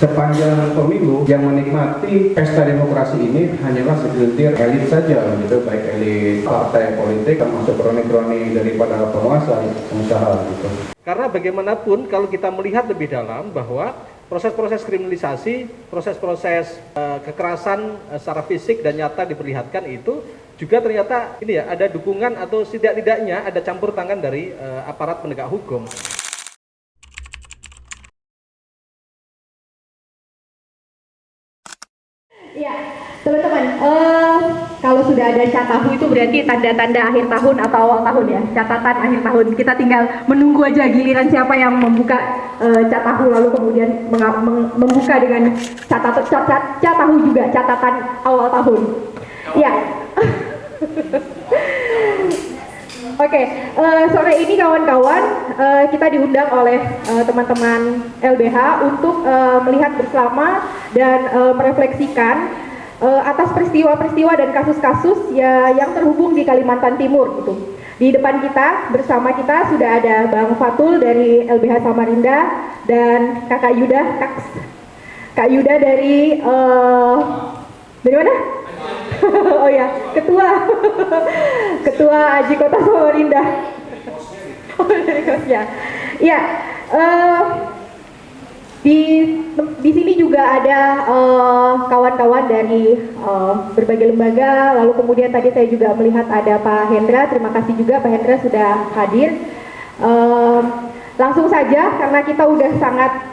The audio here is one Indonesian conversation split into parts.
sepanjang pemilu yang menikmati pesta demokrasi ini hanyalah segelintir elit saja, gitu, baik elit partai politik termasuk kroni-kroni daripada penguasa, pengusaha, gitu. Karena bagaimanapun kalau kita melihat lebih dalam bahwa proses-proses kriminalisasi, proses-proses kekerasan secara fisik dan nyata diperlihatkan itu juga ternyata ini ya ada dukungan atau tidak-tidaknya ada campur tangan dari aparat penegak hukum. Ya, teman-teman, kalau sudah ada catahu itu berarti tanda-tanda akhir tahun atau awal tahun ya, catatan akhir tahun. Kita tinggal menunggu aja giliran siapa yang membuka catahu lalu kemudian membuka dengan catahu juga catatan awal tahun. Ya. Oke, sore ini kawan-kawan kita diundang oleh teman-teman LBH untuk melihat bersama dan merefleksikan atas peristiwa-peristiwa dan kasus-kasus yang terhubung di Kalimantan Timur gitu. Di depan kita, bersama kita sudah ada Bang Fatul dari LBH Samarinda dan Kakak Yuda, Kak Yuda dari mana? Oh ya, Ketua Aji Kota Samarinda. Oh, dari kosnya. Ya, di sini juga ada kawan-kawan dari berbagai lembaga. Lalu kemudian tadi saya juga melihat ada Pak Hendra. Terima kasih juga Pak Hendra sudah hadir. Langsung saja karena kita udah sangat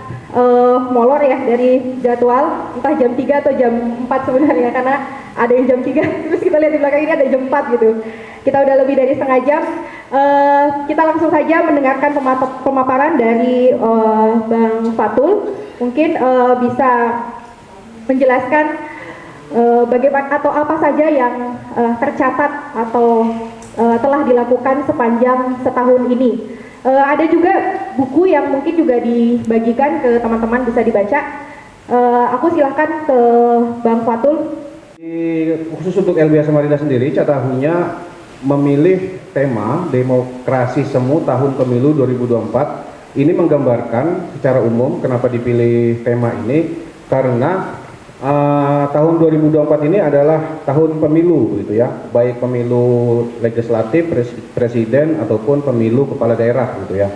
molor ya dari jadwal, entah jam 3 atau jam 4 sebenarnya, karena ada yang jam 3 terus kita lihat di belakang ini ada jam 4 gitu. Kita udah lebih dari setengah jam. Kita langsung saja mendengarkan pemaparan dari Bang Fatul. Mungkin bisa menjelaskan bagaimana atau apa saja yang tercatat atau telah dilakukan sepanjang setahun ini. Ada juga buku yang mungkin juga dibagikan ke teman-teman, bisa dibaca. Aku silahkan ke Bang Fatul. Khusus untuk LBH Samarinda sendiri, catahunya memilih tema demokrasi semu tahun pemilu 2024. Ini menggambarkan secara umum kenapa dipilih tema ini, karena tahun 2024 ini adalah tahun pemilu gitu ya, baik pemilu legislatif, presiden ataupun pemilu kepala daerah gitu ya.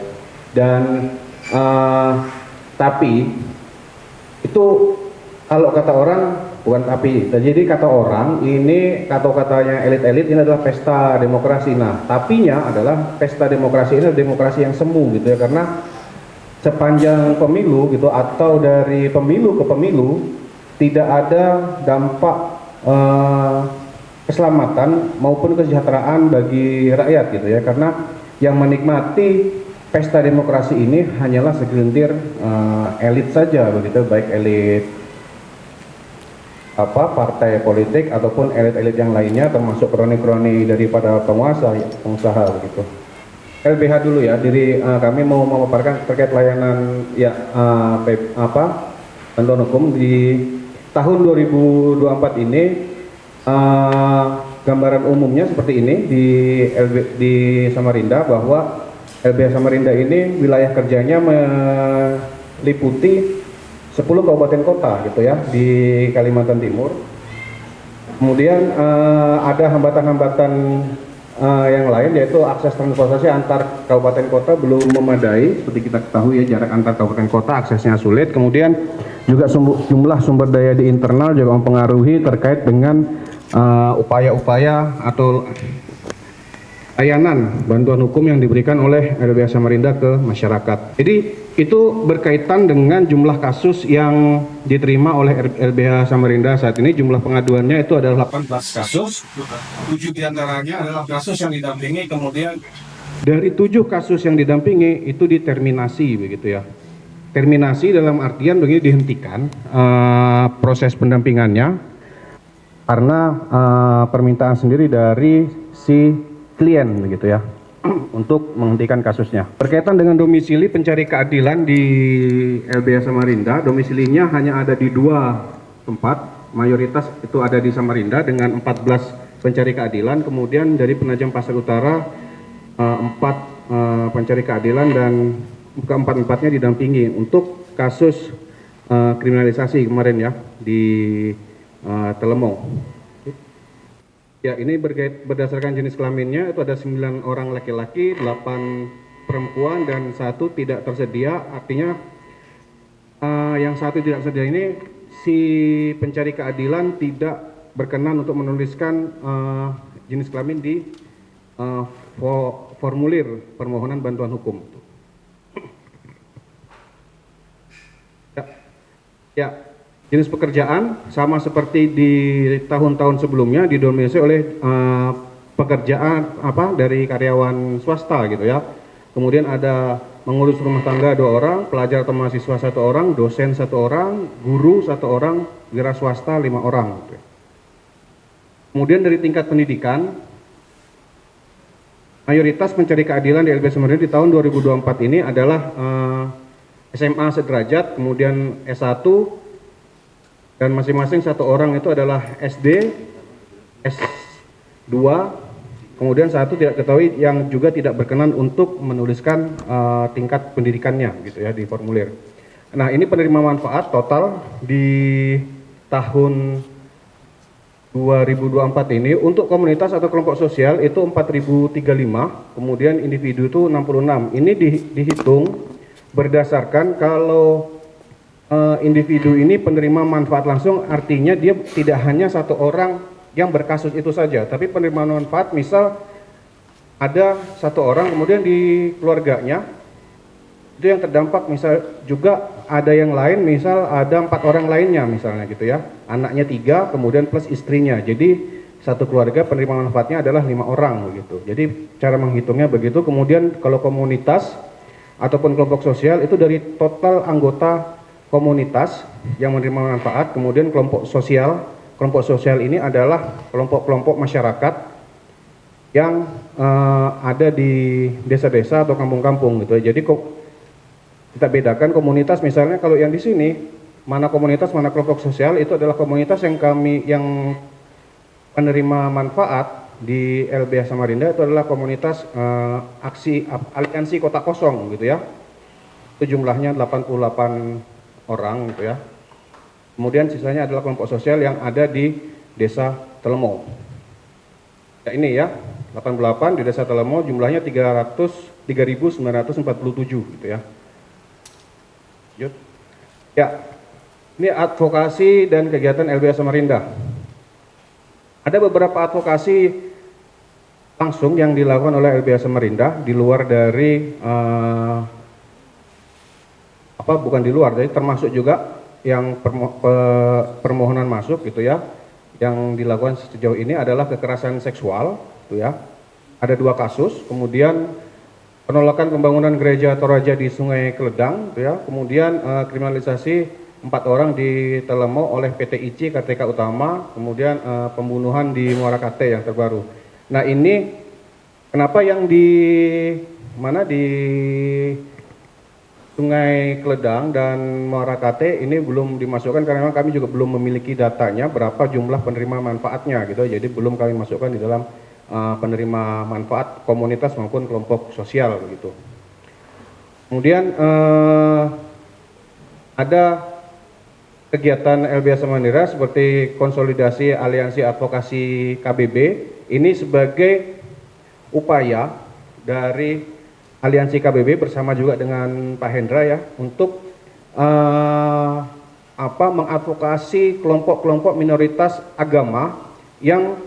Dan tapi itu kalau kata orang bukan tapi, jadi kata orang ini katanya elit-elit ini adalah pesta demokrasi. Nah, tapinya adalah pesta demokrasi ini adalah demokrasi yang semu gitu ya, karena sepanjang pemilu gitu atau dari pemilu ke pemilu tidak ada dampak keselamatan maupun kesejahteraan bagi rakyat gitu ya, karena yang menikmati pesta demokrasi ini hanyalah segelintir elit saja begitu, baik elit partai politik ataupun elit-elit yang lainnya termasuk kroni-kroni daripada penguasa, pengusaha begitu. LBH dulu ya, kami mau memaparkan terkait layanan ya bantuan hukum di tahun 2024 ini. Gambaran umumnya seperti ini di Samarinda, bahwa LBH Samarinda ini wilayah kerjanya meliputi 10 kabupaten kota gitu ya di Kalimantan Timur. Kemudian ada hambatan-hambatan yang lain, yaitu akses transportasi antar kabupaten kota belum memadai. Seperti kita ketahui ya, jarak antar kabupaten kota aksesnya sulit. Kemudian juga jumlah sumber daya di internal juga mempengaruhi terkait dengan upaya-upaya atau layanan bantuan hukum yang diberikan oleh LBH Samarinda ke masyarakat. Jadi itu berkaitan dengan jumlah kasus yang diterima oleh LBH Samarinda saat ini. Jumlah pengaduannya itu adalah 18 kasus, 7 diantaranya adalah kasus yang didampingi, kemudian dari 7 kasus yang didampingi itu diterminasi begitu ya. Terminasi dalam artian begini, dihentikan proses pendampingannya karena permintaan sendiri dari si klien begitu ya untuk menghentikan kasusnya. Berkaitan dengan domisili pencari keadilan di LBH Samarinda, domisilinya hanya ada di 2 tempat, mayoritas itu ada di Samarinda dengan 14 pencari keadilan, kemudian dari Penajam Pasar Utara 4 pencari keadilan, dan keempat-empatnya didampingi. Untuk kasus kriminalisasi kemarin ya di Telemau. Ya, ini berdasarkan jenis kelaminnya itu ada 9 orang laki-laki, 8 perempuan dan 1 tidak tersedia. Artinya yang 1 tidak tersedia ini si pencari keadilan tidak berkenan untuk menuliskan jenis kelamin di formulir permohonan bantuan hukum. Ya, jenis pekerjaan sama seperti di tahun-tahun sebelumnya didominasi oleh pekerjaan dari karyawan swasta gitu ya. Kemudian ada mengurus rumah tangga 2 orang, pelajar atau mahasiswa 1 orang, dosen 1 orang, guru 1 orang, wira swasta 5 orang. Gitu. Kemudian dari tingkat pendidikan, mayoritas pencari keadilan di LBH Samarinda di tahun 2024 ini adalah SMA sederajat, kemudian S1, dan masing-masing 1 orang itu adalah SD, S2, kemudian 1 tidak ketahui yang juga tidak berkenan untuk menuliskan tingkat pendidikannya gitu ya di formulir. Nah, ini penerima manfaat total di tahun 2024 ini untuk komunitas atau kelompok sosial itu 4.035, kemudian individu itu 66. Ini dihitung berdasarkan kalau individu ini penerima manfaat langsung, artinya dia tidak hanya 1 orang yang berkasus itu saja, tapi penerima manfaat misal ada 1 orang kemudian di keluarganya itu yang terdampak, misal juga ada yang lain, misal ada 4 orang lainnya misalnya gitu ya, anaknya 3 kemudian plus istrinya, jadi 1 keluarga penerima manfaatnya adalah 5 orang begitu. Jadi cara menghitungnya begitu. Kemudian kalau komunitas ataupun kelompok sosial itu dari total anggota komunitas yang menerima manfaat, kemudian kelompok sosial ini adalah kelompok-kelompok masyarakat yang ada di desa-desa atau kampung-kampung gitu. Jadi kita bedakan komunitas, misalnya kalau yang di sini mana komunitas mana kelompok sosial itu adalah komunitas yang penerima manfaat di LBH Samarinda itu adalah komunitas aliansi kota kosong gitu ya. Itu jumlahnya 88 orang gitu ya. Kemudian sisanya adalah kelompok sosial yang ada di desa Telemau. Ya, ini ya, 88 di desa Telemau jumlahnya 3.947 gitu ya. Lanjut. Ya, ini advokasi dan kegiatan LBH Samarinda. Ada beberapa advokasi langsung yang dilakukan oleh LBH Samarinda di luar dari bukan di luar, jadi termasuk juga yang permohonan masuk gitu ya. Yang dilakukan sejauh ini adalah kekerasan seksual gitu ya. Ada 2 kasus, kemudian penolakan pembangunan gereja Toraja di Sungai Keledang gitu ya. Kemudian kriminalisasi 4 orang di Telemau oleh PT ICI Kartika Utama, kemudian pembunuhan di Muara Kate yang terbaru. Nah, ini kenapa yang di Sungai Keledang dan Muara Kate ini belum dimasukkan karena memang kami juga belum memiliki datanya berapa jumlah penerima manfaatnya gitu. Jadi belum kami masukkan di dalam penerima manfaat komunitas maupun kelompok sosial begitu. Kemudian ada kegiatan LBH Samarinda seperti konsolidasi aliansi advokasi KBB ini sebagai upaya dari aliansi KBB bersama juga dengan Pak Hendra ya untuk mengadvokasi kelompok-kelompok minoritas agama yang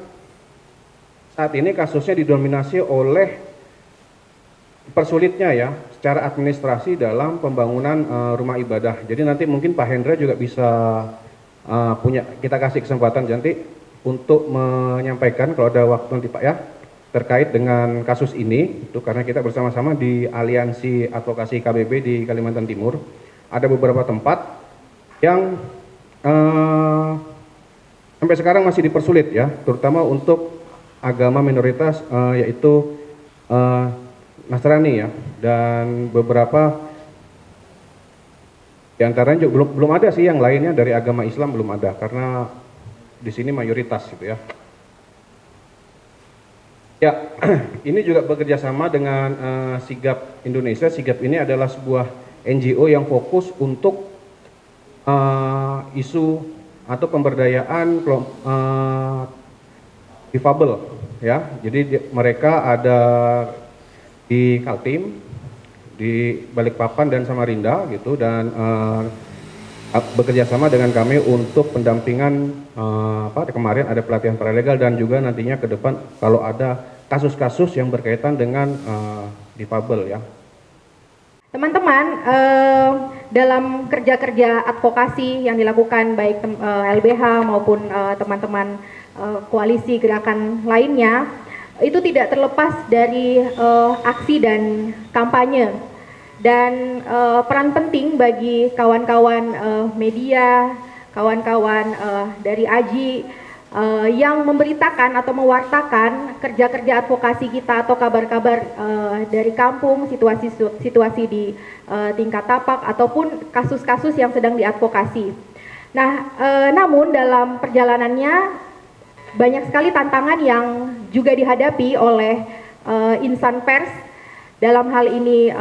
saat ini kasusnya didominasi oleh persulitnya ya secara administrasi dalam pembangunan rumah ibadah. Jadi nanti mungkin Pak Hendra juga bisa kita kasih kesempatan nanti untuk menyampaikan kalau ada waktu nanti Pak ya terkait dengan kasus ini itu karena kita bersama-sama di aliansi advokasi KBB di Kalimantan Timur ada beberapa tempat yang sampai sekarang masih dipersulit ya, terutama untuk agama minoritas yaitu Nasrani ya, dan beberapa di antaranya juga belum ada sih yang lainnya dari agama Islam belum ada karena di sini mayoritas gitu ya. Ya, ini juga bekerja sama dengan Sigap Indonesia. Sigap ini adalah sebuah NGO yang fokus untuk isu atau pemberdayaan difabel ya. Jadi mereka ada di Kaltim, di Balikpapan dan Samarinda gitu, dan bekerja sama dengan kami untuk pendampingan kemarin ada pelatihan paralegal dan juga nantinya ke depan kalau ada kasus-kasus yang berkaitan dengan difabel ya. Teman-teman, dalam kerja-kerja advokasi yang dilakukan baik LBH maupun teman-teman koalisi gerakan lainnya, itu tidak terlepas dari aksi dan kampanye. Dan peran penting bagi kawan-kawan media, kawan-kawan dari AJI yang memberitakan atau mewartakan kerja-kerja advokasi kita atau kabar-kabar dari kampung, situasi di tingkat tapak ataupun kasus-kasus yang sedang diadvokasi. Nah, namun dalam perjalanannya banyak sekali tantangan yang juga dihadapi oleh insan pers, dalam hal ini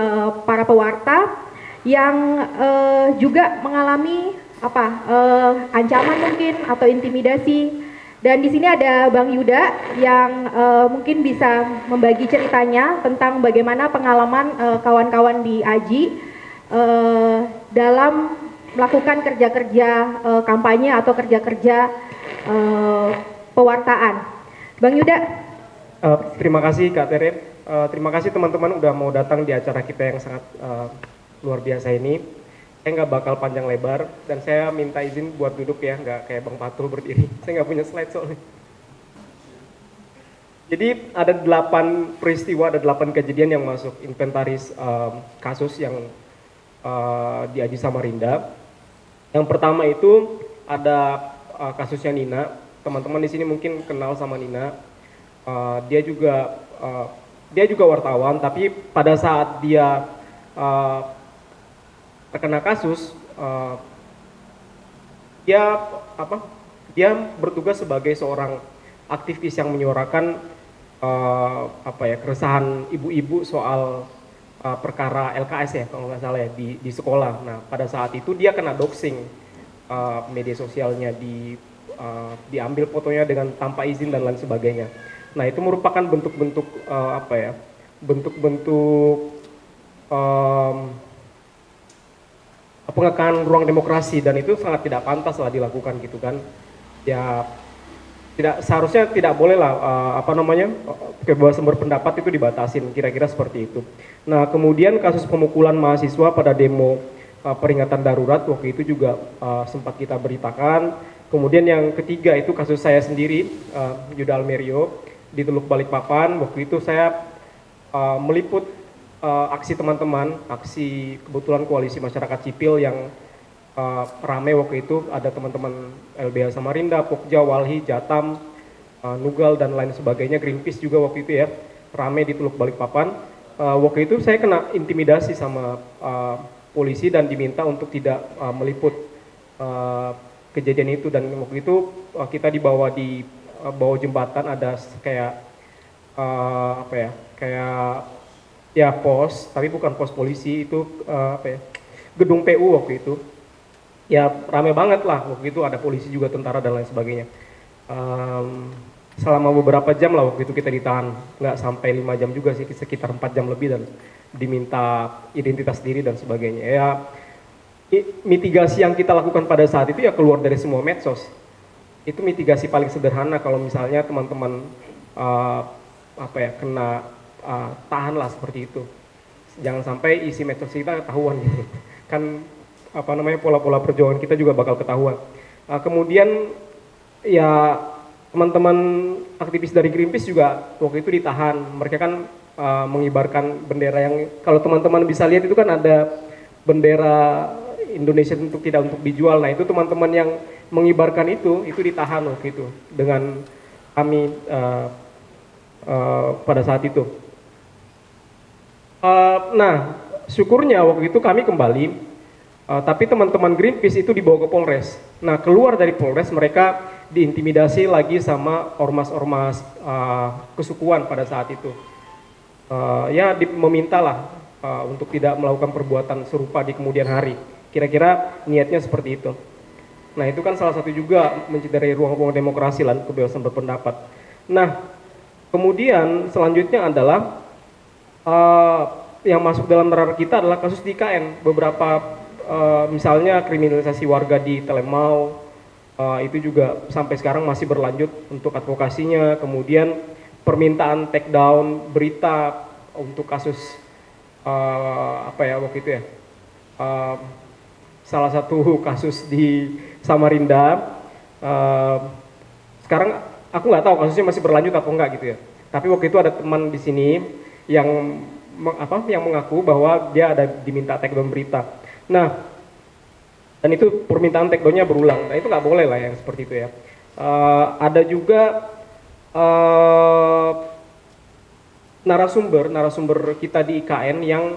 para pewarta yang juga mengalami ancaman mungkin atau intimidasi. Dan di sini ada Bang Yuda yang mungkin bisa membagi ceritanya tentang bagaimana pengalaman kawan-kawan di AJI dalam melakukan kerja-kerja kampanye atau kerja-kerja pewartaan. Bang Yuda. Terima kasih Kak Tere. Terima kasih teman-teman udah mau datang di acara kita yang sangat luar biasa ini. Saya nggak bakal panjang lebar dan saya minta izin buat duduk ya, nggak kayak Bang Patul berdiri. Saya nggak punya slide soalnya. Jadi ada 8 peristiwa, ada 8 kejadian yang masuk inventaris kasus yang di AJI Samarinda. Yang pertama itu ada kasusnya Nina. Teman-teman di sini mungkin kenal sama Nina. Dia juga wartawan, tapi pada saat dia terkena kasus, dia bertugas sebagai seorang aktivis yang menyuarakan keresahan ibu-ibu soal perkara LKS ya kalau nggak salah ya di sekolah. Nah pada saat itu dia kena doxing, media sosialnya diambil fotonya dengan tanpa izin dan lain sebagainya. Nah itu merupakan bentuk-bentuk pengekanan ruang demokrasi dan itu sangat tidak pantas lah dilakukan gitu kan. Ya seharusnya tidak boleh lah kebebasan berpendapat itu dibatasin, kira-kira seperti itu. Nah kemudian kasus pemukulan mahasiswa pada demo peringatan darurat waktu itu juga sempat kita beritakan. Kemudian yang ketiga itu kasus saya sendiri, Yuda Almerio di Teluk Balikpapan. Waktu itu saya meliput aksi teman-teman, aksi kebetulan koalisi masyarakat sipil yang ramai waktu itu. Ada teman-teman LBH Samarinda, Pokja, Walhi, Jatam, Nugal dan lain sebagainya, Greenpeace juga waktu itu ya, ramai di Teluk Balikpapan. Waktu itu saya kena intimidasi sama polisi dan diminta untuk tidak meliput kejadian itu. Dan waktu itu kita dibawa di bawah jembatan, ada kayak pos, tapi bukan pos polisi, itu gedung PU waktu itu. Ya rame banget lah waktu itu, ada polisi juga, tentara dan lain sebagainya. Selama beberapa jam lah waktu itu kita ditahan, nggak sampai 5 jam juga sih, sekitar 4 jam lebih, dan diminta identitas diri dan sebagainya. Ya mitigasi yang kita lakukan pada saat itu ya keluar dari semua medsos. Itu mitigasi paling sederhana kalau misalnya teman-teman kena tahan lah seperti itu. Jangan sampai isi medsos kita ketahuan gitu. Kan pola-pola perjuangan kita juga bakal ketahuan. Kemudian ya teman-teman aktivis dari Greenpeace juga waktu itu ditahan. Mereka kan mengibarkan bendera yang kalau teman-teman bisa lihat itu kan ada bendera Indonesia tidak untuk dijual. Nah itu teman-teman yang mengibarkan itu ditahan waktu itu dengan kami pada saat itu. Nah syukurnya waktu itu kami kembali, tapi teman-teman Greenpeace itu dibawa ke Polres. Nah keluar dari Polres mereka diintimidasi lagi sama ormas-ormas kesukuan pada saat itu. Memintalah untuk tidak melakukan perbuatan serupa di kemudian hari. Kira-kira niatnya seperti itu. Nah, itu kan salah satu juga mencederai ruang-ruang demokrasi dan kebebasan berpendapat. Nah, kemudian selanjutnya adalah yang masuk dalam radar kita adalah kasus di IKN. Beberapa misalnya kriminalisasi warga di Telemau, itu juga sampai sekarang masih berlanjut untuk advokasinya. Kemudian permintaan take down berita untuk kasus waktu itu ya, salah satu kasus di Samarinda. Sekarang aku nggak tahu kasusnya masih berlanjut atau enggak gitu ya. Tapi waktu itu ada teman di sini yang mengaku bahwa dia ada diminta take down berita. Nah, dan itu permintaan take down-nya berulang. Nah, itu nggak boleh lah yang seperti itu ya. Ada juga narasumber kita di IKN yang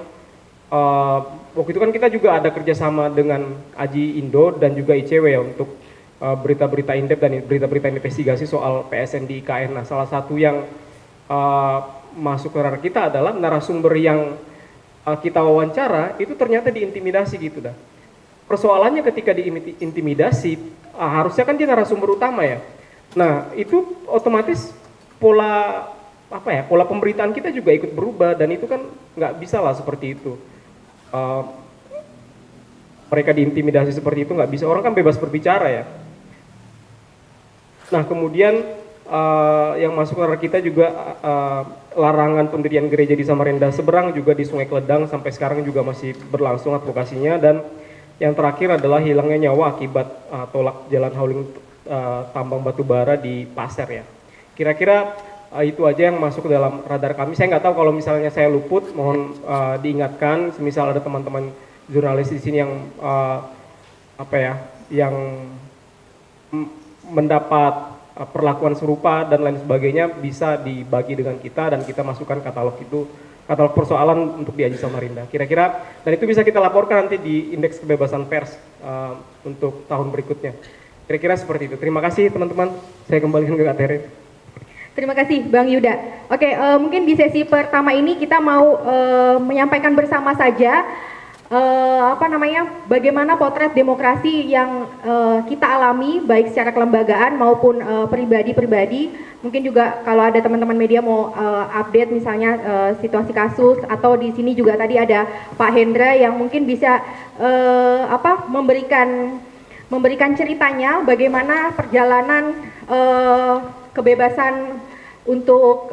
waktu itu kan kita juga ada kerjasama dengan Aji Indo dan juga ICW ya untuk berita-berita indep dan berita-berita investigasi soal PSN di IKN. Nah, salah satu yang masuk ke radar kita adalah narasumber yang kita wawancara itu ternyata diintimidasi gitu dah. Persoalannya ketika diintimidasi, harusnya kan dia narasumber utama ya. Nah, itu otomatis pola pemberitaan kita juga ikut berubah dan itu kan nggak bisa lah seperti itu. Mereka diintimidasi seperti itu nggak bisa, orang kan bebas berbicara ya. Nah, kemudian yang masuk ke kita juga larangan pendirian gereja di Samarinda Seberang juga di Sungai Kledang sampai sekarang juga masih berlangsung advokasinya. Dan yang terakhir adalah hilangnya nyawa akibat tolak jalan hauling tambang batu bara di Pasir ya. Kira-kira itu aja yang masuk ke dalam radar kami. Saya nggak tahu kalau misalnya saya luput, mohon diingatkan. Semisal ada teman-teman jurnalis di sini yang yang mendapat perlakuan serupa dan lain sebagainya, bisa dibagi dengan kita dan kita masukkan katalog persoalan untuk di Aji Samarinda. Kira-kira dan itu bisa kita laporkan nanti di indeks kebebasan pers untuk tahun berikutnya. Kira-kira seperti itu. Terima kasih teman-teman. Saya kembalikan ke Kak Tere. Terima kasih Bang Yuda. Oke, mungkin di sesi pertama ini kita mau menyampaikan bersama saja bagaimana potret demokrasi yang kita alami baik secara kelembagaan maupun pribadi-pribadi. Mungkin juga kalau ada teman-teman media mau update misalnya situasi kasus, atau di sini juga tadi ada Pak Hendra yang mungkin bisa memberikan ceritanya bagaimana perjalanan kebebasan untuk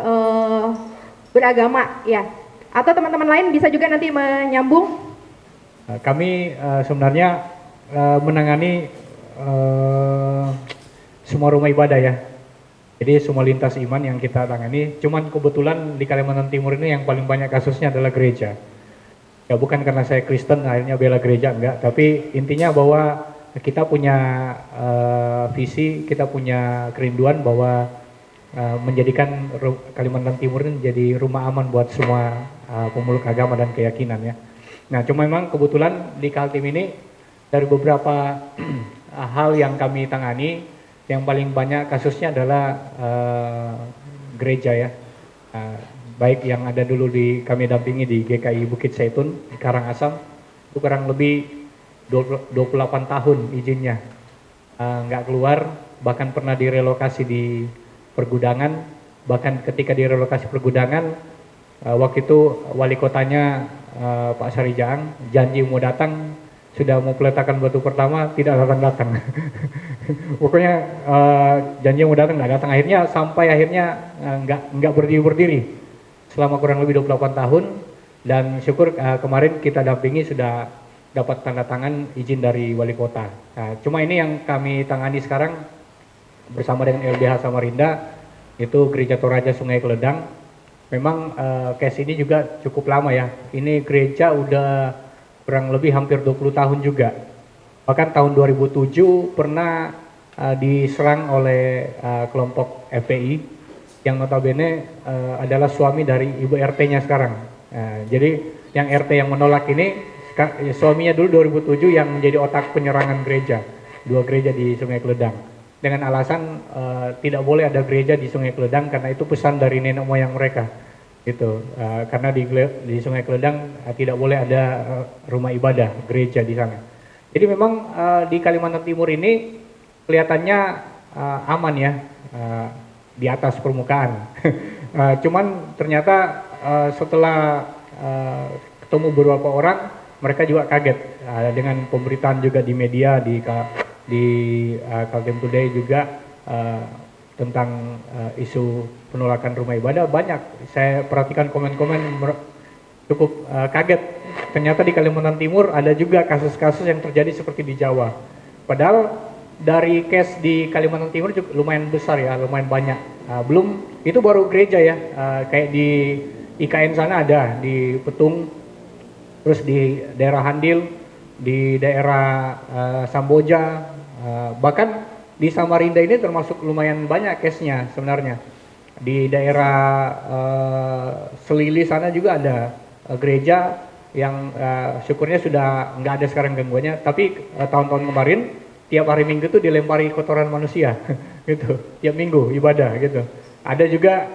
beragama ya. Atau teman-teman lain bisa juga nanti menyambung. Kami sebenarnya menangani semua rumah ibadah ya. Jadi semua lintas iman yang kita tangani. Cuman kebetulan di Kalimantan Timur ini yang paling banyak kasusnya adalah gereja. Ya bukan karena saya Kristen akhirnya bela gereja, enggak. Tapi intinya bahwa kita punya visi, kita punya kerinduan bahwa menjadikan Kalimantan Timur ini menjadi rumah aman buat semua pemeluk agama dan keyakinan ya. Nah, cuma memang kebetulan di Kaltim ini dari beberapa hal yang kami tangani, yang paling banyak kasusnya adalah gereja ya. Baik yang ada dulu kami dampingi di GKI Bukit Zaitun di Karangasem, itu kurang lebih 28 tahun izinnya nggak keluar, bahkan pernah direlokasi di pergudangan. Bahkan ketika direlokasi pergudangan, waktu itu wali kotanya Pak Sari Jaang janji mau datang, sudah mau peletakan batu pertama tidak datang. Pokoknya janji mau datang nggak datang. Akhirnya sampai nggak berdiri selama kurang lebih 28 tahun. Dan syukur kemarin kita dampingi sudah dapat tanda tangan izin dari wali kota. Nah, cuma ini yang kami tangani sekarang bersama dengan LBH Samarinda, itu Gereja Toraja Sungai Kledang. Memang case ini juga cukup lama ya. Ini gereja udah kurang lebih hampir 20 tahun juga. Bahkan tahun 2007 pernah diserang oleh kelompok FPI yang notabene adalah suami dari ibu RT-nya sekarang. Jadi yang RT yang menolak ini, suaminya dulu 2007 yang menjadi otak penyerangan gereja. 2 gereja di Sungai Kledang. Dengan alasan tidak boleh ada gereja di Sungai Kledang karena itu pesan dari nenek moyang mereka. Gitu. Karena di Sungai Kledang tidak boleh ada rumah ibadah, gereja di sana. Jadi memang di Kalimantan Timur ini kelihatannya aman ya, di atas permukaan. Cuman ternyata setelah ketemu beberapa orang, mereka juga kaget dengan pemberitaan juga di media, di Kaltim Today juga tentang isu penolakan rumah ibadah. Banyak saya perhatikan komen-komen cukup kaget. Ternyata di Kalimantan Timur ada juga kasus-kasus yang terjadi seperti di Jawa. Padahal dari case di Kalimantan Timur juga lumayan besar ya, lumayan banyak. Belum itu baru gereja ya, kayak di IKN sana ada di Petung, terus di daerah Handil, di daerah Samboja, bahkan di Samarinda ini termasuk lumayan banyak case-nya sebenarnya. Di daerah Selili sana juga ada gereja yang syukurnya sudah nggak ada sekarang gangguannya, tapi tahun-tahun kemarin tiap hari Minggu tuh dilempari kotoran manusia gitu, tiap minggu ibadah gitu. Ada juga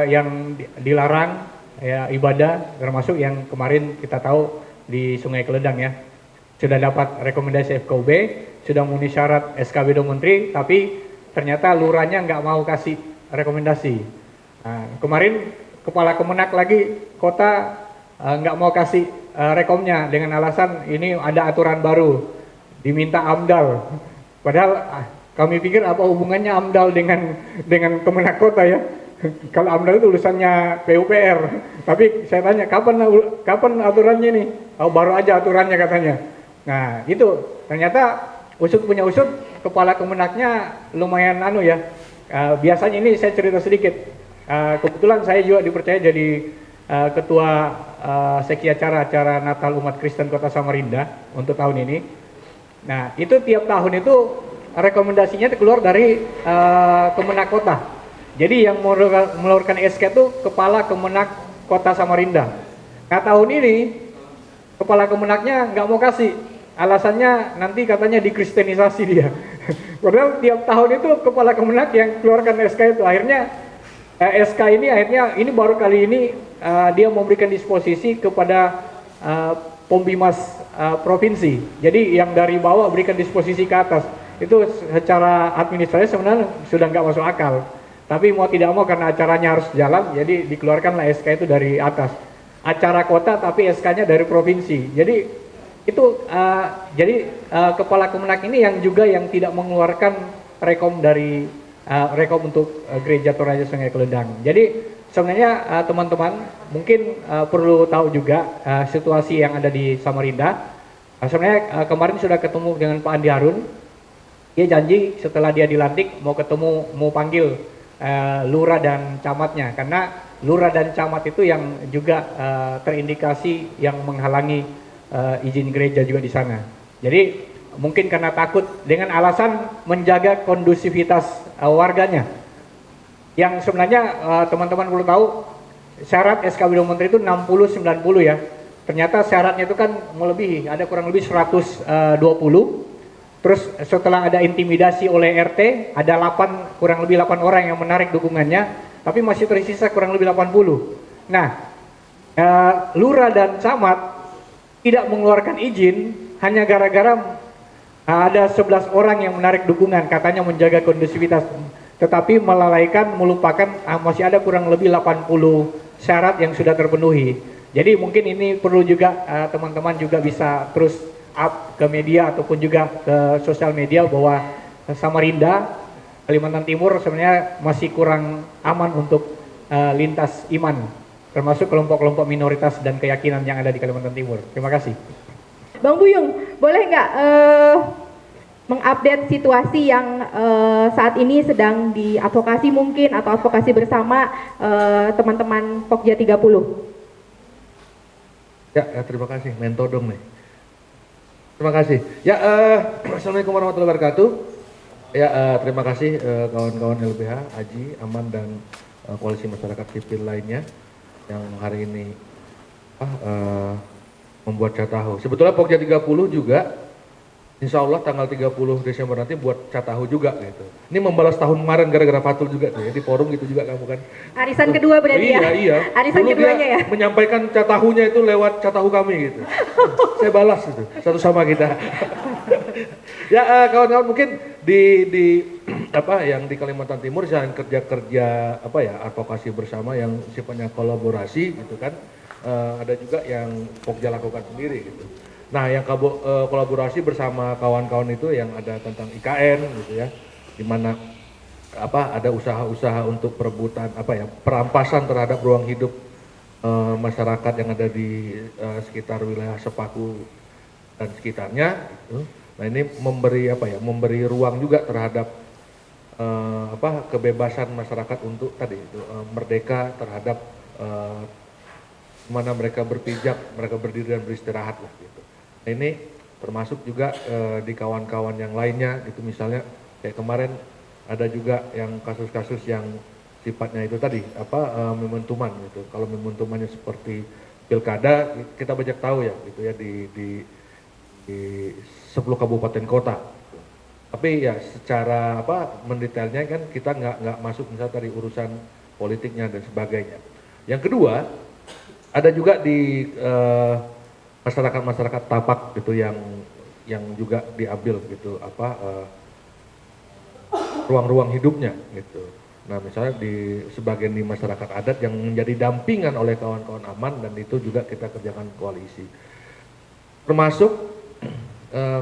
yang dilarang ya ibadah, termasuk yang kemarin kita tahu di Sungai Keledang ya, sudah dapat rekomendasi FKUB, sudah memenuhi syarat SKB Menteri, tapi ternyata lurahnya nggak mau kasih rekomendasi. Kemarin Kepala Kemenak lagi kota nggak mau kasih rekomnya dengan alasan ini ada aturan baru, diminta AMDAL. Padahal kami pikir apa hubungannya AMDAL dengan Kemenak Kota ya? Kalau AMDAL itu urusannya PUPR. Tapi saya tanya kapan aturannya nih? Oh, baru aja aturannya katanya. Nah itu ternyata usut punya usut, Kepala Kemenaknya lumayan ya. Biasanya ini saya cerita sedikit. Kebetulan saya juga dipercaya jadi ketua seksi acara Natal Umat Kristen Kota Samarinda untuk tahun ini. Nah itu tiap tahun itu rekomendasinya keluar dari Kemenak Kota. Jadi yang mengeluarkan SK itu Kepala Kemenak Kota Samarinda. Nah tahun ini Kepala Kemenaknya nggak mau kasih, alasannya nanti katanya dikristenisasi dia. Padahal tiap tahun itu Kepala Kemenak yang keluarkan SK itu. Akhirnya SK ini baru kali ini dia memberikan disposisi kepada Pembimas provinsi. Jadi yang dari bawah berikan disposisi ke atas. Itu secara administrasi sebenarnya sudah nggak masuk akal. Tapi mau tidak mau karena acaranya harus jalan, jadi dikeluarkanlah SK itu dari atas. Acara kota tapi SK-nya dari provinsi. Jadi itu Kepala Kemenak ini yang juga yang tidak mengeluarkan rekom dari rekom untuk Gereja Toraja Sungai Keledang. Jadi sebenarnya teman-teman mungkin perlu tahu juga situasi yang ada di Samarinda. Sebenarnya kemarin sudah ketemu dengan Pak Andi Harun. Dia janji setelah dia dilantik mau panggil lurah dan camatnya, karena lurah dan camat itu yang juga terindikasi yang menghalangi izin gereja juga di sana. Jadi mungkin karena takut dengan alasan menjaga kondusivitas warganya. Yang sebenarnya teman-teman perlu tahu syarat SKB Menteri itu 60-90 ya. Ternyata syaratnya itu kan melebihi, ada kurang lebih 120. Terus setelah ada intimidasi oleh RT, ada kurang lebih 8 orang yang menarik dukungannya, tapi masih tersisa kurang lebih 80. Nah, lurah dan camat tidak mengeluarkan izin hanya gara-gara ada 11 orang yang menarik dukungan, katanya menjaga kondusivitas, tetapi melupakan masih ada kurang lebih 80 syarat yang sudah terpenuhi. Jadi mungkin ini perlu juga teman-teman juga bisa terus up ke media ataupun juga ke sosial media bahwa Samarinda, Kalimantan Timur sebenarnya masih kurang aman untuk lintas iman, termasuk kelompok-kelompok minoritas dan keyakinan yang ada di Kalimantan Timur. Terima kasih. Bang Buyung, boleh nggak mengupdate situasi yang saat ini sedang diadvokasi mungkin atau advokasi bersama teman-teman Pokja 30? Ya, terima kasih. Mentodong nih. Terima kasih. Ya, Assalamualaikum warahmatullahi wabarakatuh. Ya, terima kasih kawan-kawan LBH, Aji, Aman, dan koalisi masyarakat sipil lainnya yang hari ini membuat catahu. Sebetulnya Pokja 30 juga, insya Allah tanggal 30 Desember nanti buat catahu juga gitu. Ini membalas tahun kemarin gara-gara Fatul juga tuh ya, di forum gitu juga kamu kan. Arisan kedua berarti ya? Iya. Arisan Dulu keduanya dia ya? menyampaikan catahunya itu lewat catahu kami gitu. Saya balas itu, satu sama kita. Ya kawan-kawan mungkin di apa yang di Kalimantan Timur selain kerja-kerja apa ya advokasi bersama yang sifatnya kolaborasi gitu kan, ada juga yang Pokja lakukan sendiri gitu. Nah yang kolaborasi bersama kawan-kawan itu yang ada tentang IKN gitu ya, di mana apa ada usaha-usaha untuk perebutan apa ya perampasan terhadap ruang hidup masyarakat yang ada di sekitar wilayah Sepaku dan sekitarnya gitu. Nah ini memberi apa ya memberi ruang juga terhadap apa kebebasan masyarakat untuk tadi itu merdeka terhadap mana mereka berpijak, mereka berdiri dan beristirahat lah gitu. Nah ini termasuk juga di kawan-kawan yang lainnya itu misalnya kayak kemarin ada juga yang kasus-kasus yang sifatnya itu tadi apa mementuman gitu. Kalau mementumannya seperti pilkada kita banyak tahu ya gitu ya di 10 kabupaten kota. Tapi ya secara apa mendetailnya kan kita nggak masuk misalnya tadi urusan politiknya dan sebagainya. Yang kedua ada juga di masyarakat tapak gitu yang juga diambil gitu apa ruang-ruang hidupnya gitu. Nah misalnya di sebagian di masyarakat adat yang menjadi dampingan oleh kawan-kawan aman dan itu juga kita kerjakan koalisi. Termasuk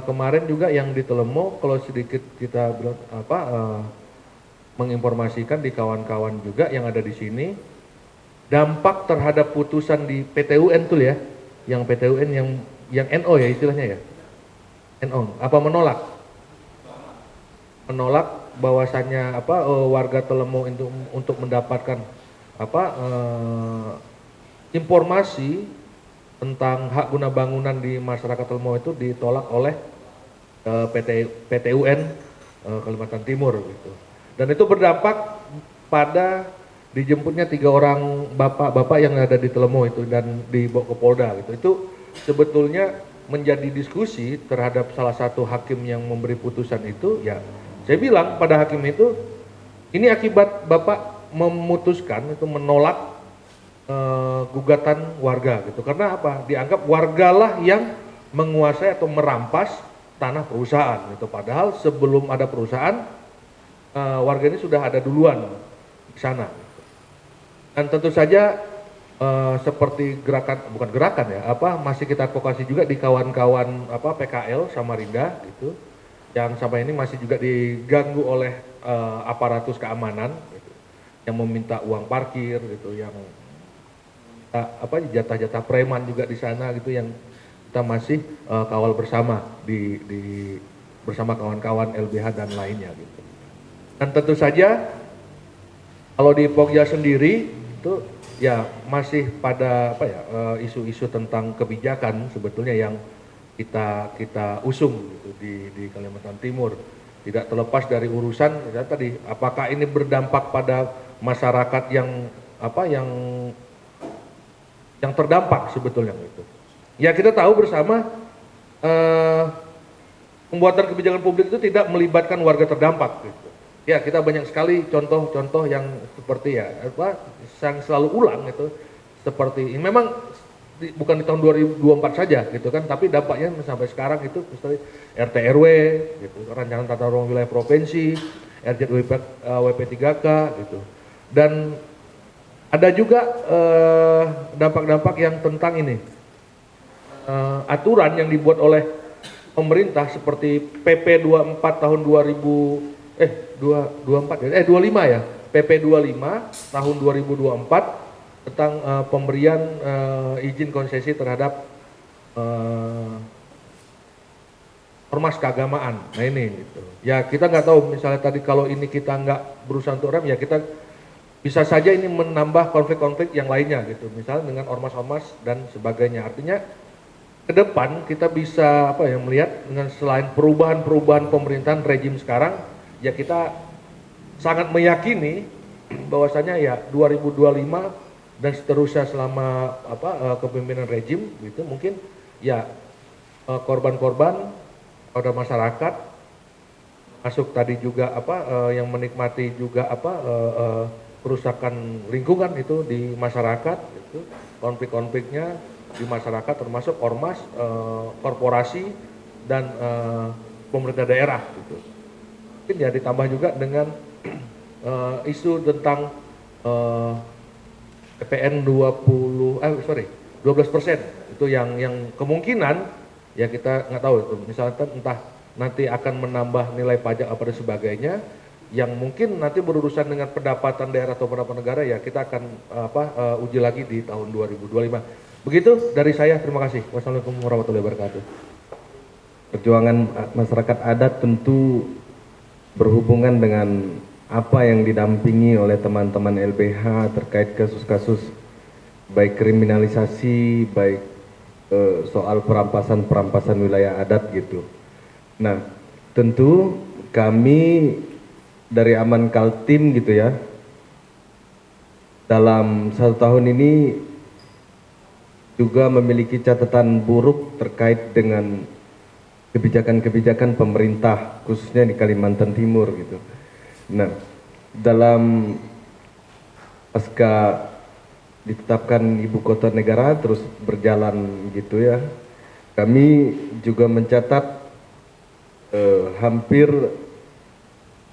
kemarin juga yang di Telemo kalau sedikit kita bilang apa menginformasikan di kawan-kawan juga yang ada di sini dampak terhadap putusan di PT UN tuh ya, yang PT UN yang NO ya istilahnya ya, NO apa menolak bahwasannya apa warga Telemo untuk mendapatkan apa informasi tentang hak guna bangunan di masyarakat Telemo itu ditolak oleh PT UN Kalimantan Timur gitu. Dan itu berdampak pada dijemputnya 3 orang bapak-bapak yang ada di Telemo itu dan dibawa ke Polda gitu. Itu sebetulnya menjadi diskusi terhadap salah satu hakim yang memberi putusan itu ya. Saya bilang pada hakim itu ini akibat bapak memutuskan itu menolak gugatan warga gitu. Karena apa? Dianggap wargalah yang menguasai atau merampas tanah perusahaan gitu. Padahal sebelum ada perusahaan warga ini sudah ada duluan di sana. Dan tentu saja seperti bukan gerakan ya, apa masih kita advokasi juga di kawan-kawan apa PKL Samarinda gitu. Yang sampai ini masih juga diganggu oleh aparatus keamanan gitu. Yang meminta uang parkir gitu, yang apa jatah-jatah preman juga di sana gitu yang kita masih kawal bersama bersama kawan-kawan LBH dan lainnya gitu. Dan tentu saja kalau di Pokja sendiri itu ya masih pada apa ya isu-isu tentang kebijakan sebetulnya yang kita usung gitu di Kalimantan Timur. Tidak terlepas dari urusan ya, tadi apakah ini berdampak pada masyarakat yang apa yang terdampak sebetulnya gitu. Ya kita tahu bersama pembuatan kebijakan publik itu tidak melibatkan warga terdampak gitu. Ya kita banyak sekali contoh-contoh yang seperti ya apa yang selalu ulang itu seperti ini. Memang bukan di tahun 2024 saja gitu kan, tapi dampaknya sampai sekarang itu misalnya RT RW gitu, rancangan tata ruang wilayah provinsi, RZWP WP3K gitu. Dan ada juga dampak-dampak yang tentang ini aturan yang dibuat oleh pemerintah seperti PP 24 tahun 25 ya PP 25 tahun 2024 tentang pemberian izin konsesi terhadap ormas keagamaan. Nah ini gitu. Ya kita nggak tahu misalnya tadi kalau ini kita nggak berusaha untuk rem ya kita bisa saja ini menambah konflik-konflik yang lainnya gitu, misalnya dengan ormas-ormas dan sebagainya. Artinya ke depan kita bisa apa ya melihat dengan selain perubahan-perubahan pemerintahan rejim sekarang, ya kita sangat meyakini bahwasanya ya 2025 dan seterusnya selama apa kepemimpinan rejim gitu mungkin ya korban-korban pada masyarakat masuk tadi juga apa yang menikmati juga apa kerusakan lingkungan itu di masyarakat itu konflik-konfliknya di masyarakat termasuk ormas korporasi dan pemerintah daerah gitu. Mungkin ya ditambah juga dengan isu tentang PPN 12% itu yang kemungkinan ya kita nggak tahu itu, misalkan entah nanti akan menambah nilai pajak apa dan sebagainya yang mungkin nanti berurusan dengan pendapatan daerah atau pendapatan negara, ya kita akan uji lagi di tahun 2025. Begitu dari saya, terima kasih. Wassalamualaikum warahmatullahi wabarakatuh. Perjuangan masyarakat adat tentu berhubungan dengan apa yang didampingi oleh teman-teman LBH terkait kasus-kasus baik kriminalisasi, baik soal perampasan wilayah adat gitu. Nah, tentu kami dari Aman Kaltim gitu ya, dalam 1 tahun ini juga memiliki catatan buruk terkait dengan kebijakan-kebijakan pemerintah khususnya di Kalimantan Timur gitu. Nah, dalam pasca ditetapkan ibu kota negara terus berjalan gitu ya, kami juga mencatat hampir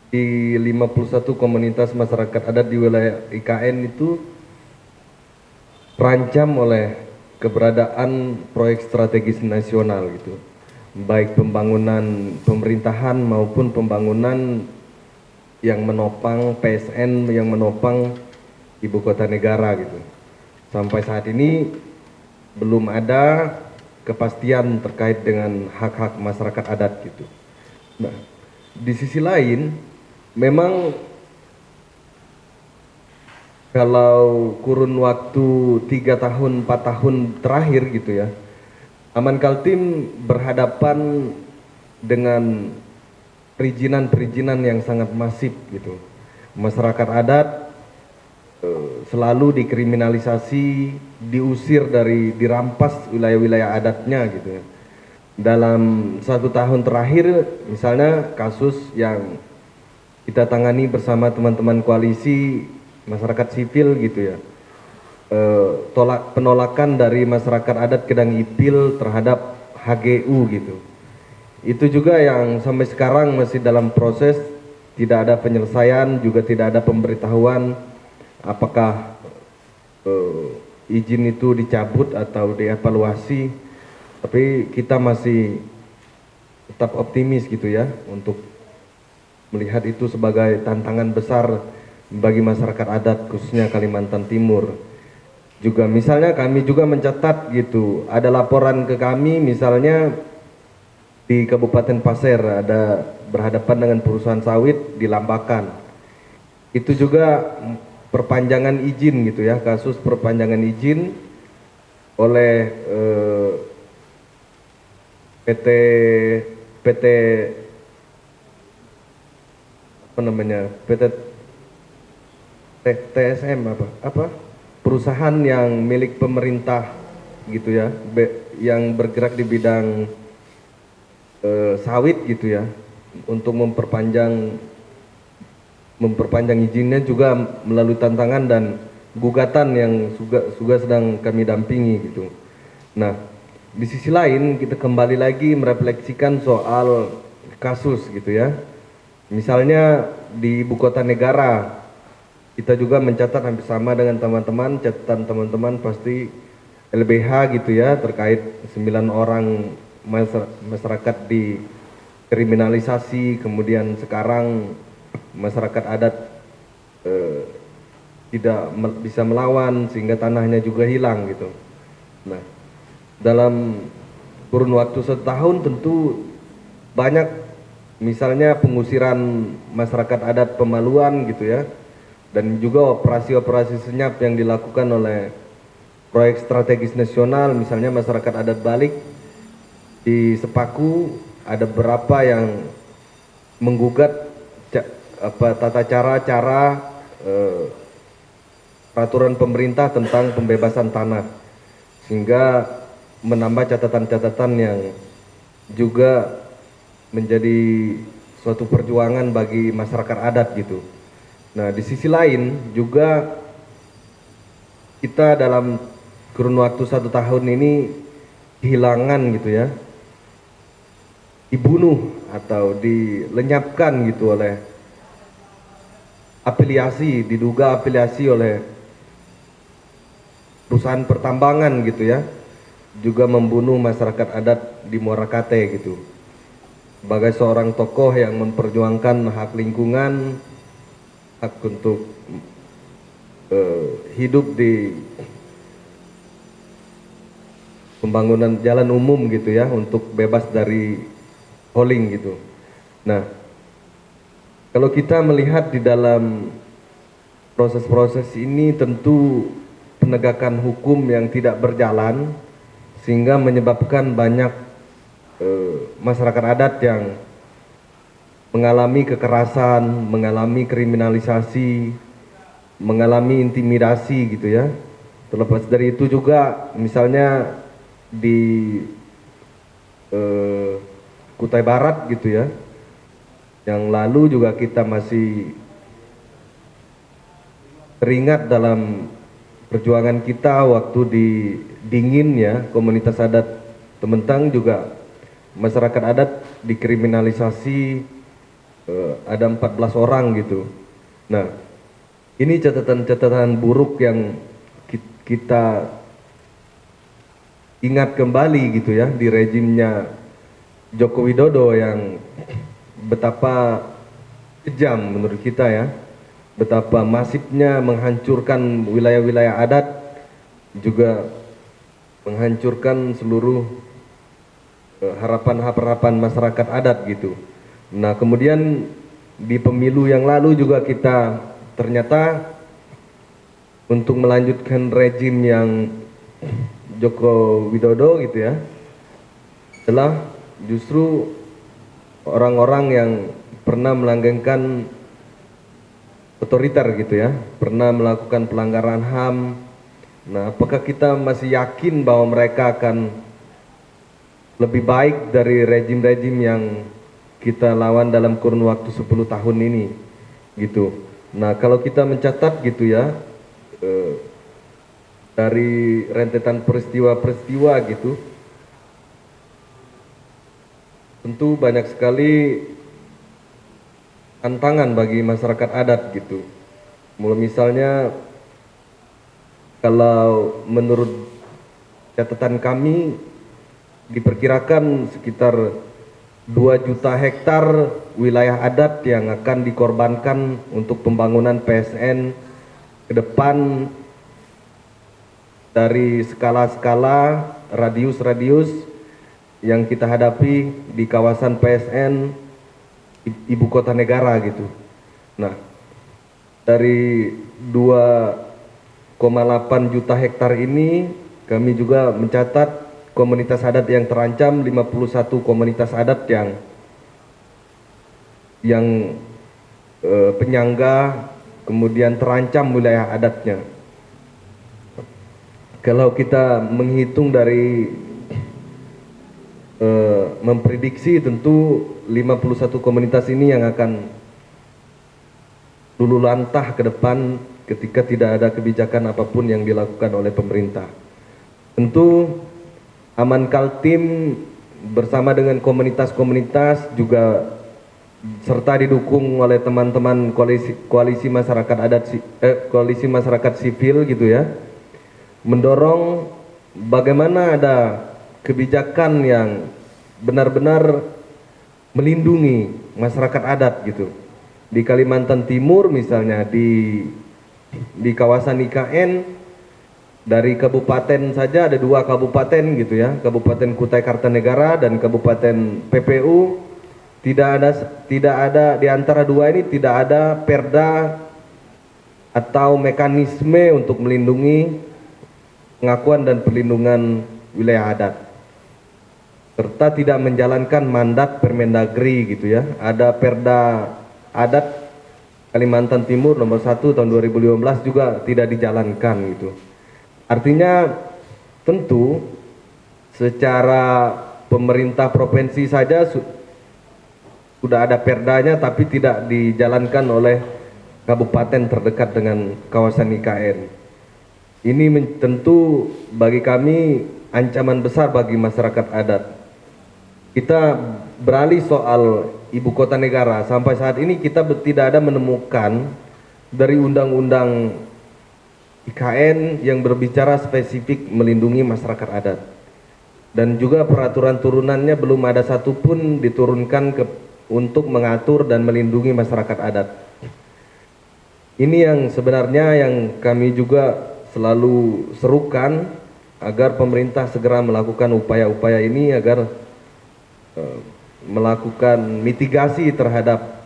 di 51 komunitas masyarakat adat di wilayah IKN itu terancam oleh keberadaan proyek strategis nasional gitu, baik pembangunan pemerintahan maupun pembangunan yang menopang PSN yang menopang ibu kota negara gitu. Sampai saat ini belum ada kepastian terkait dengan hak-hak masyarakat adat gitu. Nah, di sisi lain memang kalau kurun waktu 3 tahun 4 tahun terakhir gitu ya, Aman Kaltim berhadapan dengan perizinan yang sangat masif gitu. Masyarakat adat selalu dikriminalisasi, diusir dirampas wilayah-wilayah adatnya gitu ya. Dalam 1 tahun terakhir misalnya kasus yang kita tangani bersama teman-teman koalisi masyarakat sipil gitu ya, penolakan dari masyarakat adat Kedang Ipil terhadap HGU gitu. Itu juga yang sampai sekarang masih dalam proses, tidak ada penyelesaian, juga tidak ada pemberitahuan apakah izin itu dicabut atau dievaluasi. Tapi kita masih tetap optimis gitu ya untuk melihat itu sebagai tantangan besar bagi masyarakat adat khususnya Kalimantan Timur. Juga misalnya kami juga mencatat gitu, ada laporan ke kami misalnya di Kabupaten Pasir ada berhadapan dengan perusahaan sawit di Lambakan. Itu juga perpanjangan izin gitu ya, kasus perpanjangan izin oleh PT TSM perusahaan yang milik pemerintah gitu ya, yang bergerak di bidang sawit gitu ya, untuk memperpanjang izinnya juga melalui tantangan dan gugatan yang juga sedang kami dampingi gitu. Nah, di sisi lain kita kembali lagi merefleksikan soal kasus gitu ya. Misalnya di ibu kota negara kita juga mencatat hampir sama dengan teman-teman, catatan teman-teman pasti LBH gitu ya, terkait 9 orang masyarakat dikriminalisasi, kemudian sekarang masyarakat adat tidak bisa melawan sehingga tanahnya juga hilang gitu. Nah, dalam kurun waktu 1 tahun tentu banyak misalnya pengusiran masyarakat adat Pemaluan gitu ya, dan juga operasi-operasi senyap yang dilakukan oleh proyek strategis nasional, misalnya masyarakat adat Balik di Sepaku ada beberapa yang menggugat tata cara peraturan pemerintah tentang pembebasan tanah, sehingga menambah catatan-catatan yang juga menjadi suatu perjuangan bagi masyarakat adat gitu. Nah, di sisi lain juga kita dalam kurun waktu 1 tahun ini kehilangan gitu ya, dibunuh atau dilenyapkan gitu oleh afiliasi, diduga afiliasi oleh perusahaan pertambangan gitu ya, juga membunuh masyarakat adat di Morakate gitu. Sebagai seorang tokoh yang memperjuangkan hak lingkungan, hak untuk hidup di pembangunan jalan umum gitu ya, untuk bebas dari hauling gitu. Nah, kalau kita melihat di dalam proses-proses ini tentu penegakan hukum yang tidak berjalan sehingga menyebabkan banyak masyarakat adat yang mengalami kekerasan, mengalami kriminalisasi, mengalami intimidasi gitu ya. Terlepas dari itu juga misalnya di Kutai Barat gitu ya, yang lalu juga kita masih teringat dalam perjuangan kita waktu di Dingin ya, komunitas adat Tementang juga masyarakat adat dikriminalisasi, ada 14 orang gitu. Nah, ini catatan-catatan buruk yang kita ingat kembali gitu ya di rejimnya Joko Widodo yang betapa kejam menurut kita ya, betapa masifnya menghancurkan wilayah-wilayah adat, juga menghancurkan seluruh harapan-harapan masyarakat adat gitu. Nah, kemudian di pemilu yang lalu juga kita ternyata untuk melanjutkan rejim yang Joko Widodo gitu ya, adalah justru orang-orang yang pernah melanggengkan otoriter gitu ya, pernah melakukan pelanggaran HAM. Nah, apakah kita masih yakin bahwa mereka akan lebih baik dari rejim-rejim yang kita lawan dalam kurun waktu 10 tahun ini gitu. Nah, kalau kita mencatat gitu ya, dari rentetan peristiwa-peristiwa gitu, tentu banyak sekali tantangan bagi masyarakat adat gitu. Mulai misalnya kalau menurut catatan kami diperkirakan sekitar 2 juta hektar wilayah adat yang akan dikorbankan untuk pembangunan PSN ke depan, dari skala-skala radius-radius yang kita hadapi di kawasan PSN ibu kota negara gitu. Nah, dari 2,8 juta hektar ini kami juga mencatat komunitas adat yang terancam, 51 komunitas adat yang penyangga kemudian terancam wilayah adatnya. Kalau kita menghitung dari memprediksi, tentu 51 komunitas ini yang akan luluh lantah ke depan ketika tidak ada kebijakan apapun yang dilakukan oleh pemerintah. Tentu Aman Kaltim bersama dengan komunitas-komunitas juga serta didukung oleh teman-teman koalisi masyarakat adat, koalisi masyarakat sipil gitu ya, mendorong bagaimana ada kebijakan yang benar-benar melindungi masyarakat adat gitu. Di Kalimantan Timur misalnya, di kawasan IKN, dari kabupaten saja ada 2 kabupaten gitu ya, Kabupaten Kutai Kartanegara dan Kabupaten PPU, tidak ada di antara 2 ini tidak ada perda atau mekanisme untuk melindungi pengakuan dan perlindungan wilayah adat, serta tidak menjalankan mandat Permendagri gitu ya. Ada Perda Adat Kalimantan Timur nomor 1 tahun 2015 juga tidak dijalankan gitu. Artinya tentu secara pemerintah provinsi saja sudah ada perdanya, tapi tidak dijalankan oleh kabupaten terdekat dengan kawasan IKN. Ini tentu bagi kami ancaman besar bagi masyarakat adat. kita beralih soal ibu kota negara. Sampai saat ini kita tidak ada menemukan dari undang-undang IKN yang berbicara spesifik melindungi masyarakat adat. Dan juga peraturan turunannya belum ada satupun diturunkan untuk mengatur dan melindungi masyarakat adat. Ini yang sebenarnya yang kami juga selalu serukan agar pemerintah segera melakukan upaya-upaya ini agar melakukan mitigasi terhadap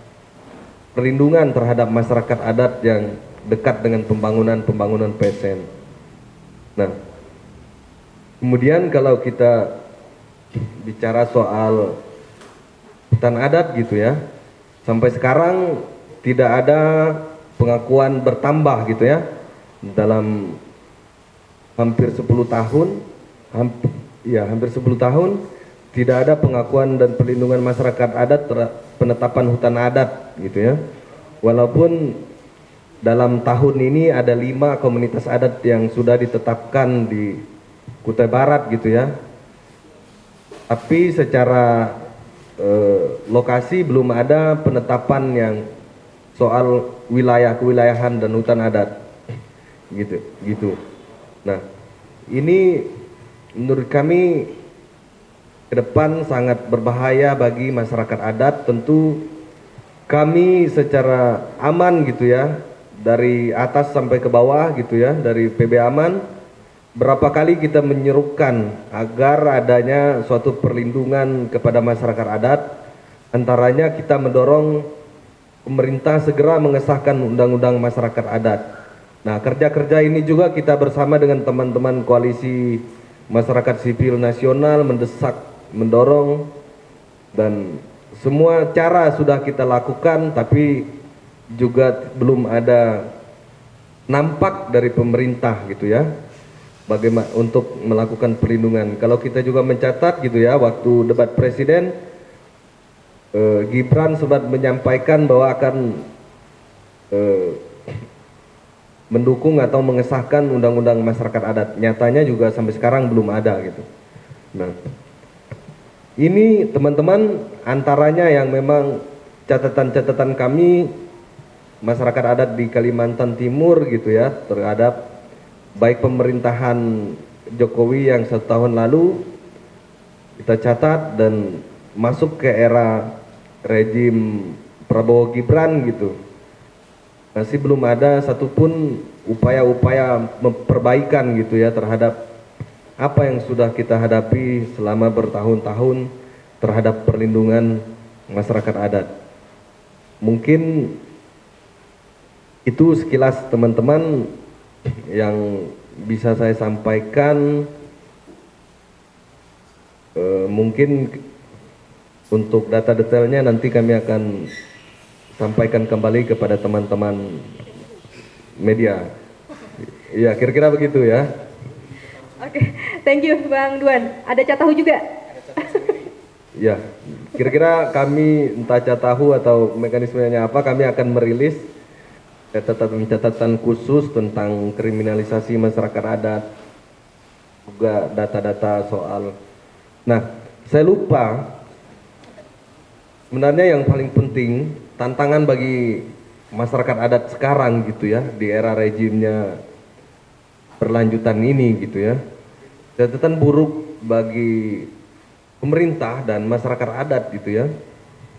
perlindungan terhadap masyarakat adat yang dekat dengan pembangunan PSN. Nah, kemudian kalau kita bicara soal hutan adat gitu ya, sampai sekarang tidak ada pengakuan bertambah gitu ya, dalam hampir 10 tahun, hampir 10 tahun tidak ada pengakuan dan perlindungan masyarakat adat penetapan hutan adat gitu ya. Walaupun dalam tahun ini ada 5 komunitas adat yang sudah ditetapkan di Kutai Barat gitu ya. Tapi secara lokasi belum ada penetapan yang soal wilayah kewilayahan dan hutan adat gitu. Nah, ini menurut kami ke depan sangat berbahaya bagi masyarakat adat. Tentu kami secara aman gitu ya, dari atas sampai ke bawah gitu ya, dari PB Aman berapa kali kita menyerukan agar adanya suatu perlindungan kepada masyarakat adat. Antaranya kita mendorong pemerintah segera mengesahkan undang-undang masyarakat adat. Nah, kerja-kerja ini juga kita bersama dengan teman-teman koalisi masyarakat sipil nasional mendesak, mendorong, dan semua cara sudah kita lakukan, tapi juga belum ada nampak dari pemerintah gitu ya, bagaimana untuk melakukan perlindungan. Kalau kita juga mencatat gitu ya, waktu debat presiden Gibran sempat menyampaikan bahwa akan mendukung atau mengesahkan undang-undang masyarakat adat. Nyatanya juga sampai sekarang belum ada gitu. Nah, ini teman-teman antaranya yang memang catatan-catatan kami masyarakat adat di Kalimantan Timur gitu ya, terhadap baik pemerintahan Jokowi yang 1 tahun lalu kita catat dan masuk ke era rejim Prabowo Gibran gitu. Masih belum ada satupun upaya-upaya perbaikan gitu ya terhadap apa yang sudah kita hadapi selama bertahun-tahun terhadap perlindungan masyarakat adat. Mungkin itu sekilas teman-teman yang bisa saya sampaikan. Mungkin untuk data detailnya nanti kami akan sampaikan kembali kepada teman-teman media. Ya, kira-kira begitu ya. Oke, thank you Bang Duan. Ada Catahu juga? Ya, kira-kira kami entah Catahu atau mekanismenya apa, kami akan merilis catatan-catatan khusus tentang kriminalisasi masyarakat adat, juga data-data soal. Nah, saya lupa, sebenarnya yang paling penting, tantangan bagi masyarakat adat sekarang gitu ya, di era rejimnya berlanjutan ini gitu ya, catatan buruk bagi pemerintah dan masyarakat adat gitu ya,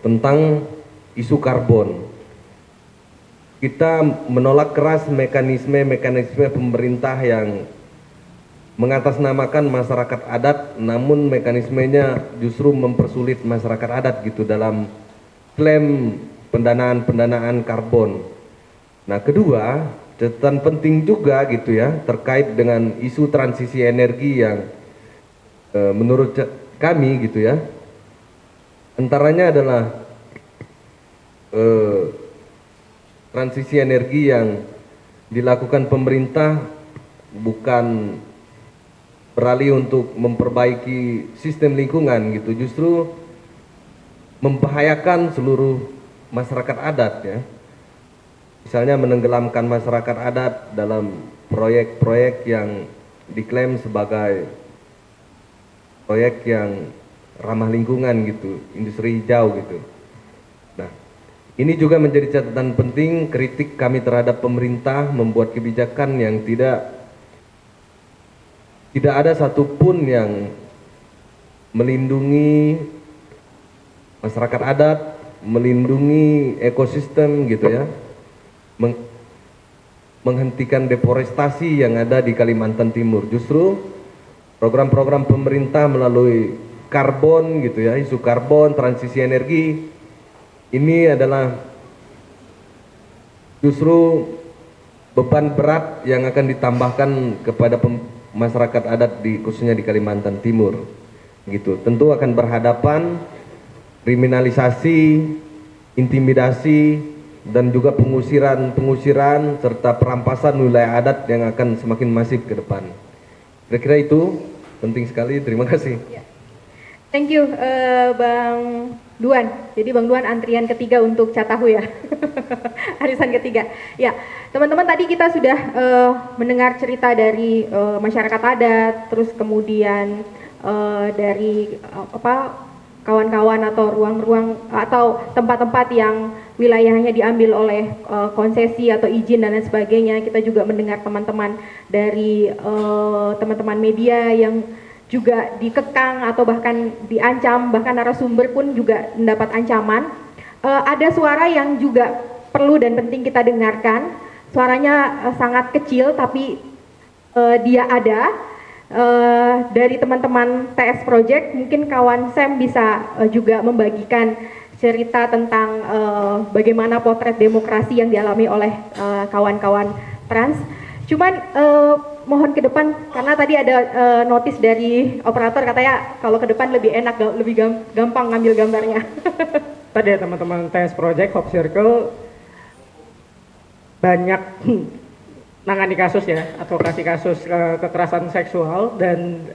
tentang isu karbon. Kita menolak keras mekanisme pemerintah yang mengatasnamakan masyarakat adat, namun mekanismenya justru mempersulit masyarakat adat gitu dalam klaim pendanaan karbon. Nah, kedua, catatan penting juga gitu ya terkait dengan isu transisi energi yang menurut kami gitu ya, antaranya adalah transisi energi yang dilakukan pemerintah bukan beralih untuk memperbaiki sistem lingkungan gitu, justru membahayakan seluruh masyarakat adat ya. Misalnya menenggelamkan masyarakat adat dalam proyek-proyek yang diklaim sebagai proyek yang ramah lingkungan gitu, industri hijau gitu. Nah, ini juga menjadi catatan penting kritik kami terhadap pemerintah membuat kebijakan yang tidak ada satupun yang melindungi masyarakat adat, melindungi ekosistem gitu ya, menghentikan deforestasi yang ada di Kalimantan Timur. Justru program-program pemerintah melalui karbon gitu ya, isu karbon, transisi energi, ini adalah justru beban berat yang akan ditambahkan kepada masyarakat adat khususnya di Kalimantan Timur gitu. Tentu akan berhadapan kriminalisasi, intimidasi, dan juga pengusiran serta perampasan wilayah adat yang akan semakin masif ke depan. Kira-kira itu penting sekali. Terima kasih. Thank you, Bang Duan. Jadi Bang Duan antrian ketiga untuk Catahu ya, arisan ketiga. Ya, teman-teman tadi kita sudah mendengar cerita dari masyarakat adat, terus kemudian dari kawan-kawan atau ruang-ruang atau tempat-tempat yang wilayahnya diambil oleh konsesi atau izin dan lain sebagainya. Kita juga mendengar teman-teman dari teman-teman media yang juga dikekang atau bahkan diancam, bahkan narasumber pun juga mendapat ancaman. Ada suara yang juga perlu dan penting kita dengarkan. Suaranya sangat kecil tapi dia ada. Dari teman-teman TS Project, mungkin kawan Sam bisa juga membagikan cerita tentang bagaimana potret demokrasi yang dialami oleh kawan-kawan trans. Cuman mohon ke depan, karena tadi ada notis dari operator katanya kalau ke depan lebih enak, lebih gampang ngambil gambarnya. Tadi ya teman-teman TS Project, Hope Circle banyak nangani kasus ya, advokasi kasus kekerasan seksual, dan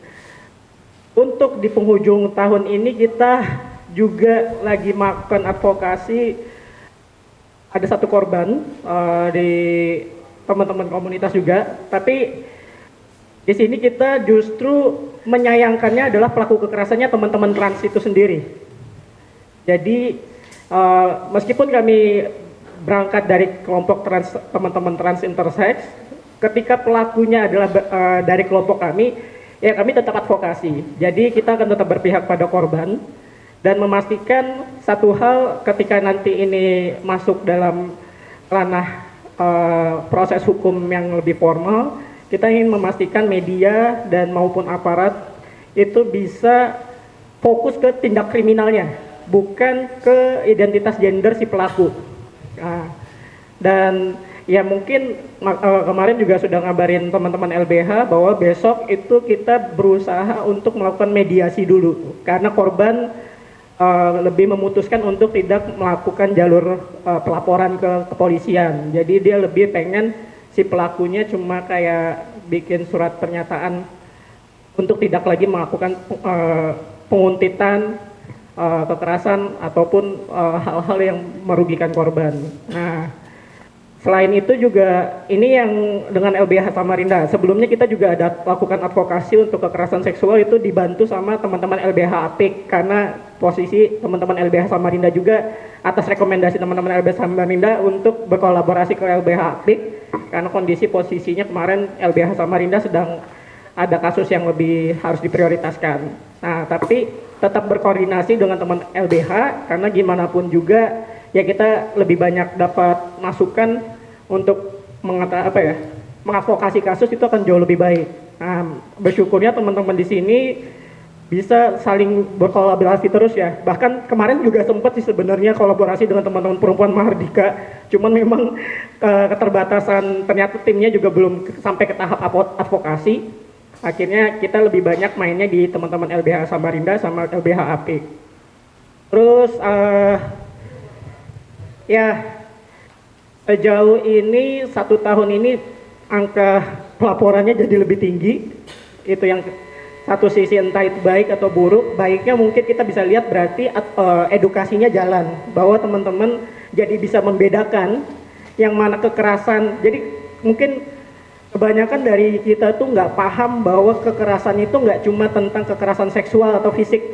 untuk di penghujung tahun ini kita juga lagi melakukan advokasi. Ada satu korban di teman-teman komunitas juga, tapi di sini kita justru menyayangkannya adalah pelaku kekerasannya teman-teman trans itu sendiri. Jadi meskipun kami berangkat dari kelompok trans, teman-teman trans intersex, ketika pelakunya adalah dari kelompok kami, ya kami tetap advokasi. Jadi kita akan tetap berpihak pada korban dan memastikan satu hal, ketika nanti ini masuk dalam ranah proses hukum yang lebih formal, kita ingin memastikan media dan maupun aparat itu bisa fokus ke tindak kriminalnya, bukan ke identitas gender si pelaku. Nah, dan ya mungkin kemarin juga sudah ngabarin teman-teman LBH bahwa besok itu kita berusaha untuk melakukan mediasi dulu, karena korban lebih memutuskan untuk tidak melakukan jalur pelaporan ke kepolisian. Jadi dia lebih pengen si pelakunya cuma kayak bikin surat pernyataan untuk tidak lagi melakukan penguntitan, kekerasan ataupun hal-hal yang merugikan korban. Nah, selain itu juga ini yang dengan LBH Samarinda, sebelumnya kita juga ada lakukan advokasi untuk kekerasan seksual, itu dibantu sama teman-teman LBH APIK, karena posisi teman-teman LBH Samarinda juga atas rekomendasi teman-teman LBH Samarinda untuk berkolaborasi ke LBH APIK, karena kondisi posisinya kemarin LBH Samarinda sedang ada kasus yang lebih harus diprioritaskan. Nah, tapi tetap berkoordinasi dengan teman LBH, karena gimana pun juga ya kita lebih banyak dapat masukan untuk mengadvokasi kasus itu akan jauh lebih baik. Nah, bersyukurnya teman-teman di sini bisa saling berkolaborasi terus ya. Bahkan kemarin juga sempat sih sebenarnya kolaborasi dengan teman-teman perempuan Mahardika, cuman memang keterbatasan, ternyata timnya juga belum sampai ke tahap advokasi. Akhirnya kita lebih banyak mainnya di teman-teman LBH Samarinda sama LBH APIK. Terus ya sejauh ini 1 tahun ini angka pelaporannya jadi lebih tinggi. Itu yang satu sisi, entah itu baik atau buruk. Baiknya mungkin kita bisa lihat berarti edukasinya jalan, bahwa teman-teman jadi bisa membedakan yang mana kekerasan. Jadi mungkin kebanyakan dari kita tuh nggak paham bahwa kekerasan itu nggak cuma tentang kekerasan seksual atau fisik,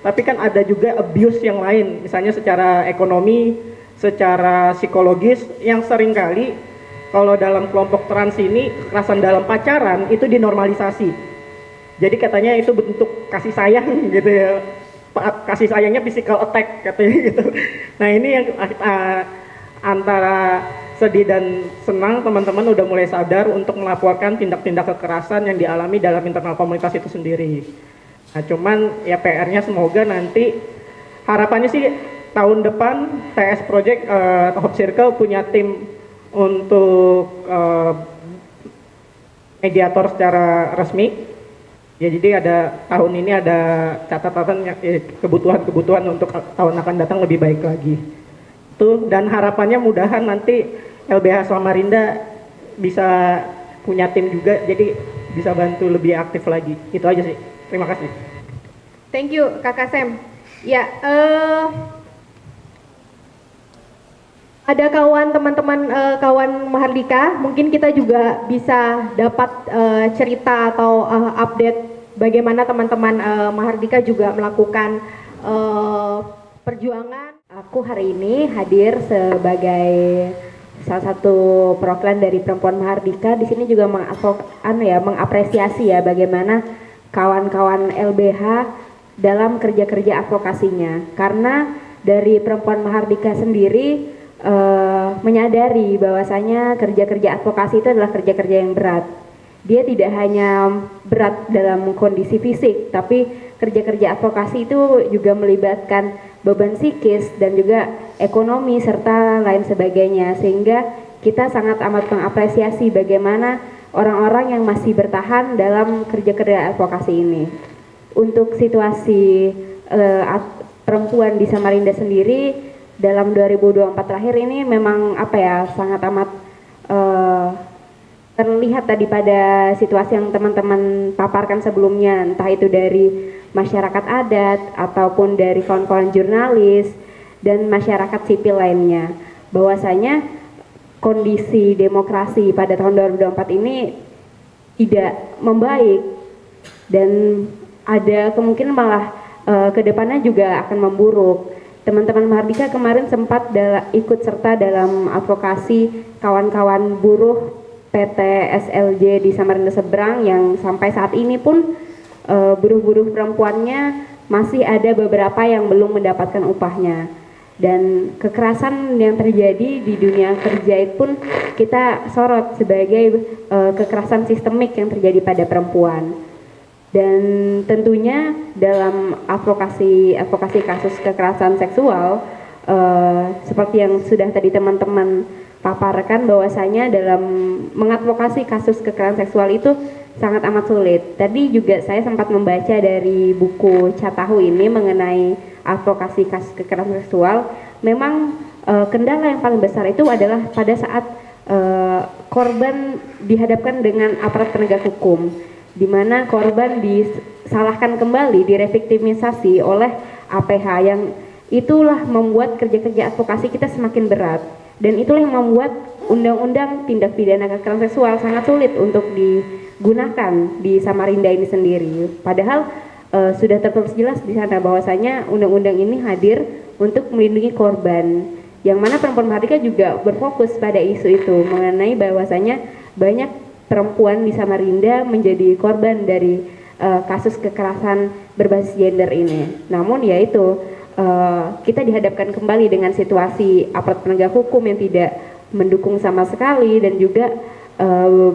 tapi kan ada juga abuse yang lain, misalnya secara ekonomi, secara psikologis, yang seringkali kalau dalam kelompok trans ini kekerasan dalam pacaran itu dinormalisasi. Jadi katanya itu bentuk kasih sayang gitu ya, kasih sayangnya physical attack katanya gitu. Nah ini yang antara sedih dan senang, teman-teman udah mulai sadar untuk melaporkan tindak-tindak kekerasan yang dialami dalam internal komunitas itu sendiri. Nah cuman ya PR-nya semoga nanti, harapannya sih tahun depan TS Project Hope Circle punya tim untuk mediator secara resmi. Ya jadi ada tahun ini ada catatan kebutuhan untuk tahun akan datang lebih baik lagi. Itu dan harapannya mudahan nanti LBH Samarinda bisa punya tim juga, jadi bisa bantu lebih aktif lagi. Itu aja sih. Terima kasih. Thank you Kakak Sam. Ya, ada teman-teman kawan Mahardika, mungkin kita juga bisa dapat cerita atau update bagaimana teman-teman Mahardika juga melakukan perjuangan. Aku hari ini hadir sebagai salah satu perwakilan dari perempuan Mahardika. Di sini juga mengapresiasi ya bagaimana kawan-kawan LBH dalam kerja-kerja advokasinya. Karena dari perempuan Mahardika sendiri menyadari bahwasanya kerja-kerja advokasi itu adalah kerja-kerja yang berat. Dia tidak hanya berat dalam kondisi fisik, tapi kerja-kerja advokasi itu juga melibatkan beban psikis dan juga ekonomi serta lain sebagainya, sehingga kita sangat amat mengapresiasi bagaimana orang-orang yang masih bertahan dalam kerja-kerja advokasi ini. Untuk situasi perempuan di Samarinda sendiri dalam 2024 terakhir ini memang sangat amat terlihat tadi pada situasi yang teman-teman paparkan sebelumnya, entah itu dari masyarakat adat ataupun dari kawan-kawan jurnalis dan masyarakat sipil lainnya, bahwasanya kondisi demokrasi pada tahun 2024 ini tidak membaik dan ada kemungkinan malah kedepannya juga akan memburuk. Teman-teman Mahardika kemarin sempat ikut serta dalam advokasi kawan-kawan buruh PT SLJ di Samarinda Seberang yang sampai saat ini pun buruh-buruh perempuannya masih ada beberapa yang belum mendapatkan upahnya. Dan kekerasan yang terjadi di dunia kerja itu pun kita sorot sebagai kekerasan sistemik yang terjadi pada perempuan. Dan tentunya dalam advokasi kasus kekerasan seksual seperti yang sudah tadi teman-teman paparkan, bahwasanya dalam mengadvokasi kasus kekerasan seksual itu sangat amat sulit. Tadi juga saya sempat membaca dari buku Catahu ini mengenai advokasi kasus kekerasan seksual. Memang kendala yang paling besar itu adalah pada saat korban dihadapkan dengan aparat penegak hukum, di mana korban disalahkan kembali, direvictimisasi oleh APH, yang itulah membuat kerja-kerja advokasi kita semakin berat. Dan itulah yang membuat undang-undang tindak pidana kekerasan seksual sangat sulit untuk digunakan di Samarinda ini sendiri. Padahal sudah tertulis jelas di sana bahwasanya undang-undang ini hadir untuk melindungi korban. Yang mana perempuan Mahardika juga berfokus pada isu itu mengenai bahwasanya banyak perempuan di Samarinda menjadi korban dari kasus kekerasan berbasis gender ini. Namun ya itu kita dihadapkan kembali dengan situasi aparat penegak hukum yang tidak mendukung sama sekali, dan juga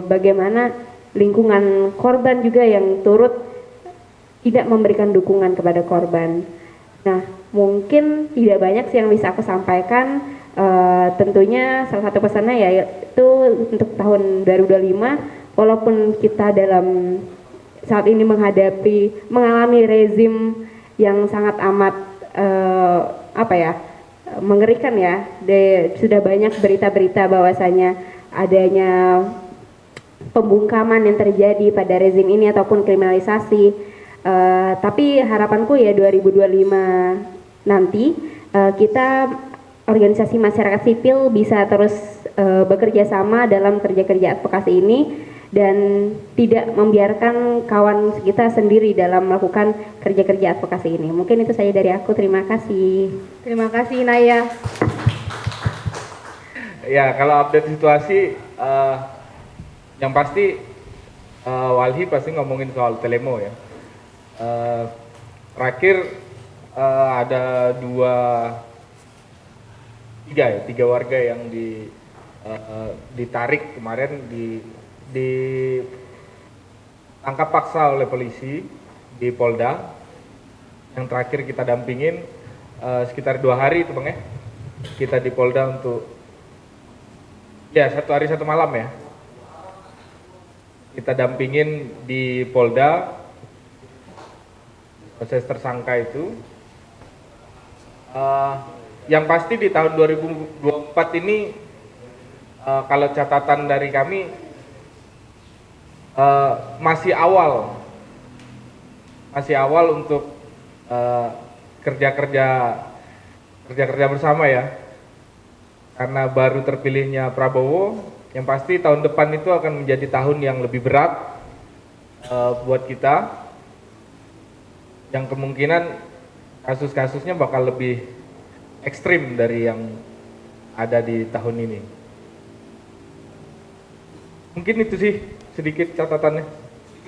bagaimana lingkungan korban juga yang turut tidak memberikan dukungan kepada korban. Nah, mungkin tidak banyak sih yang bisa aku sampaikan. Tentunya salah satu pesannya yaitu untuk tahun 2025, walaupun kita dalam saat ini mengalami rezim yang sangat amat mengerikan ya. Sudah banyak berita-berita bahwasanya adanya pembungkaman yang terjadi pada rezim ini ataupun kriminalisasi. Tapi harapanku ya 2025 nanti kita organisasi masyarakat sipil bisa terus bekerja sama dalam kerja-kerja advokasi ini dan tidak membiarkan kawan kita sendiri dalam melakukan kerja-kerja advokasi ini. Mungkin itu saja dari aku. Terima kasih. Terima kasih Naya. Ya, kalau update situasi, yang pasti Walhi pasti ngomongin soal Telemo ya. Terakhir ada tiga warga yang ditarik kemarin ditangkap paksa oleh polisi di Polda. Yang terakhir kita dampingin sekitar 2 hari itu Bang ya. Kita di Polda untuk 1 hari 1 malam ya. Kita dampingin di Polda proses tersangka itu. Yang pasti di tahun 2024 ini kalau catatan dari kami masih awal untuk kerja bersama ya, karena baru terpilihnya Prabowo. Yang pasti tahun depan itu akan menjadi tahun yang lebih berat buat kita, yang kemungkinan kasus-kasusnya bakal lebih ekstrim dari yang ada di tahun ini. Mungkin itu sih sedikit catatannya.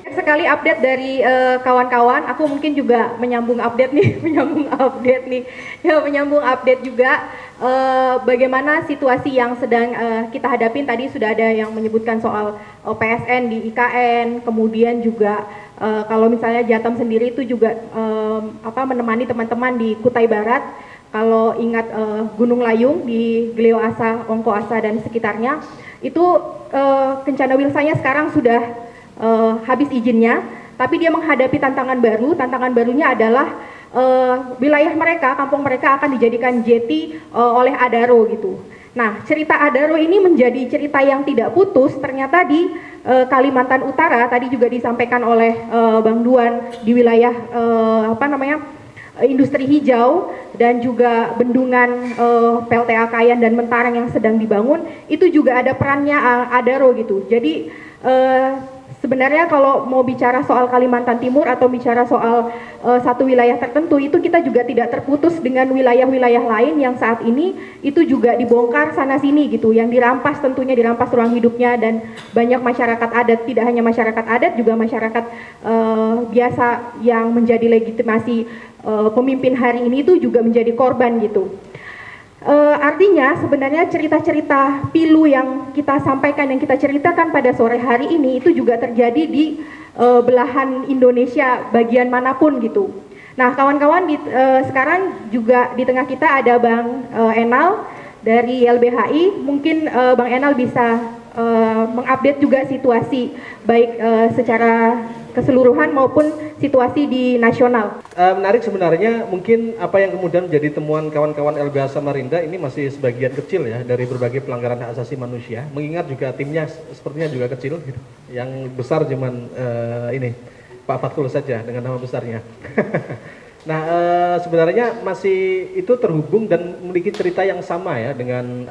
Sekali update dari kawan-kawan, aku mungkin juga menyambung update juga bagaimana situasi yang sedang kita hadapin. Tadi sudah ada yang menyebutkan soal PSN di IKN, kemudian juga kalau misalnya Jatam sendiri itu juga menemani teman-teman di Kutai Barat. Kalau ingat Gunung Layung di Gleo Asa, Ongko Asa dan sekitarnya, itu Kencana Wilsanya sekarang sudah habis izinnya, tapi dia menghadapi tantangan baru. Tantangan barunya adalah wilayah mereka, kampung mereka akan dijadikan jeti oleh Adaro gitu. Nah, cerita Adaro ini menjadi cerita yang tidak putus. Ternyata di Kalimantan Utara tadi juga disampaikan oleh Bang Duan di wilayah industri hijau dan juga bendungan PLTA Kayan dan Mentarang yang sedang dibangun, itu juga ada perannya Adaro gitu. Jadi sebenarnya kalau mau bicara soal Kalimantan Timur atau bicara soal satu wilayah tertentu, itu kita juga tidak terputus dengan wilayah-wilayah lain yang saat ini itu juga dibongkar sana sini gitu, yang dirampas, tentunya dirampas ruang hidupnya, dan banyak masyarakat adat, tidak hanya masyarakat adat, juga masyarakat biasa yang menjadi legitimasi pemimpin hari ini itu juga menjadi korban gitu. Artinya sebenarnya cerita-cerita pilu yang kita sampaikan, yang kita ceritakan pada sore hari ini itu juga terjadi di belahan Indonesia bagian manapun gitu. Nah, kawan-kawan sekarang juga di tengah kita ada Bang Enal dari LBHI. Mungkin Bang Enal bisa mengupdate juga situasi baik secara keseluruhan maupun situasi di nasional. Menarik sebenarnya, mungkin apa yang kemudian menjadi temuan kawan-kawan LBH Samarinda ini masih sebagian kecil ya dari berbagai pelanggaran hak asasi manusia. Mengingat juga timnya sepertinya juga kecil gitu. Yang besar cuman ini Pak Fatul saja dengan nama besarnya. Nah, sebenarnya masih itu terhubung dan memiliki cerita yang sama ya dengan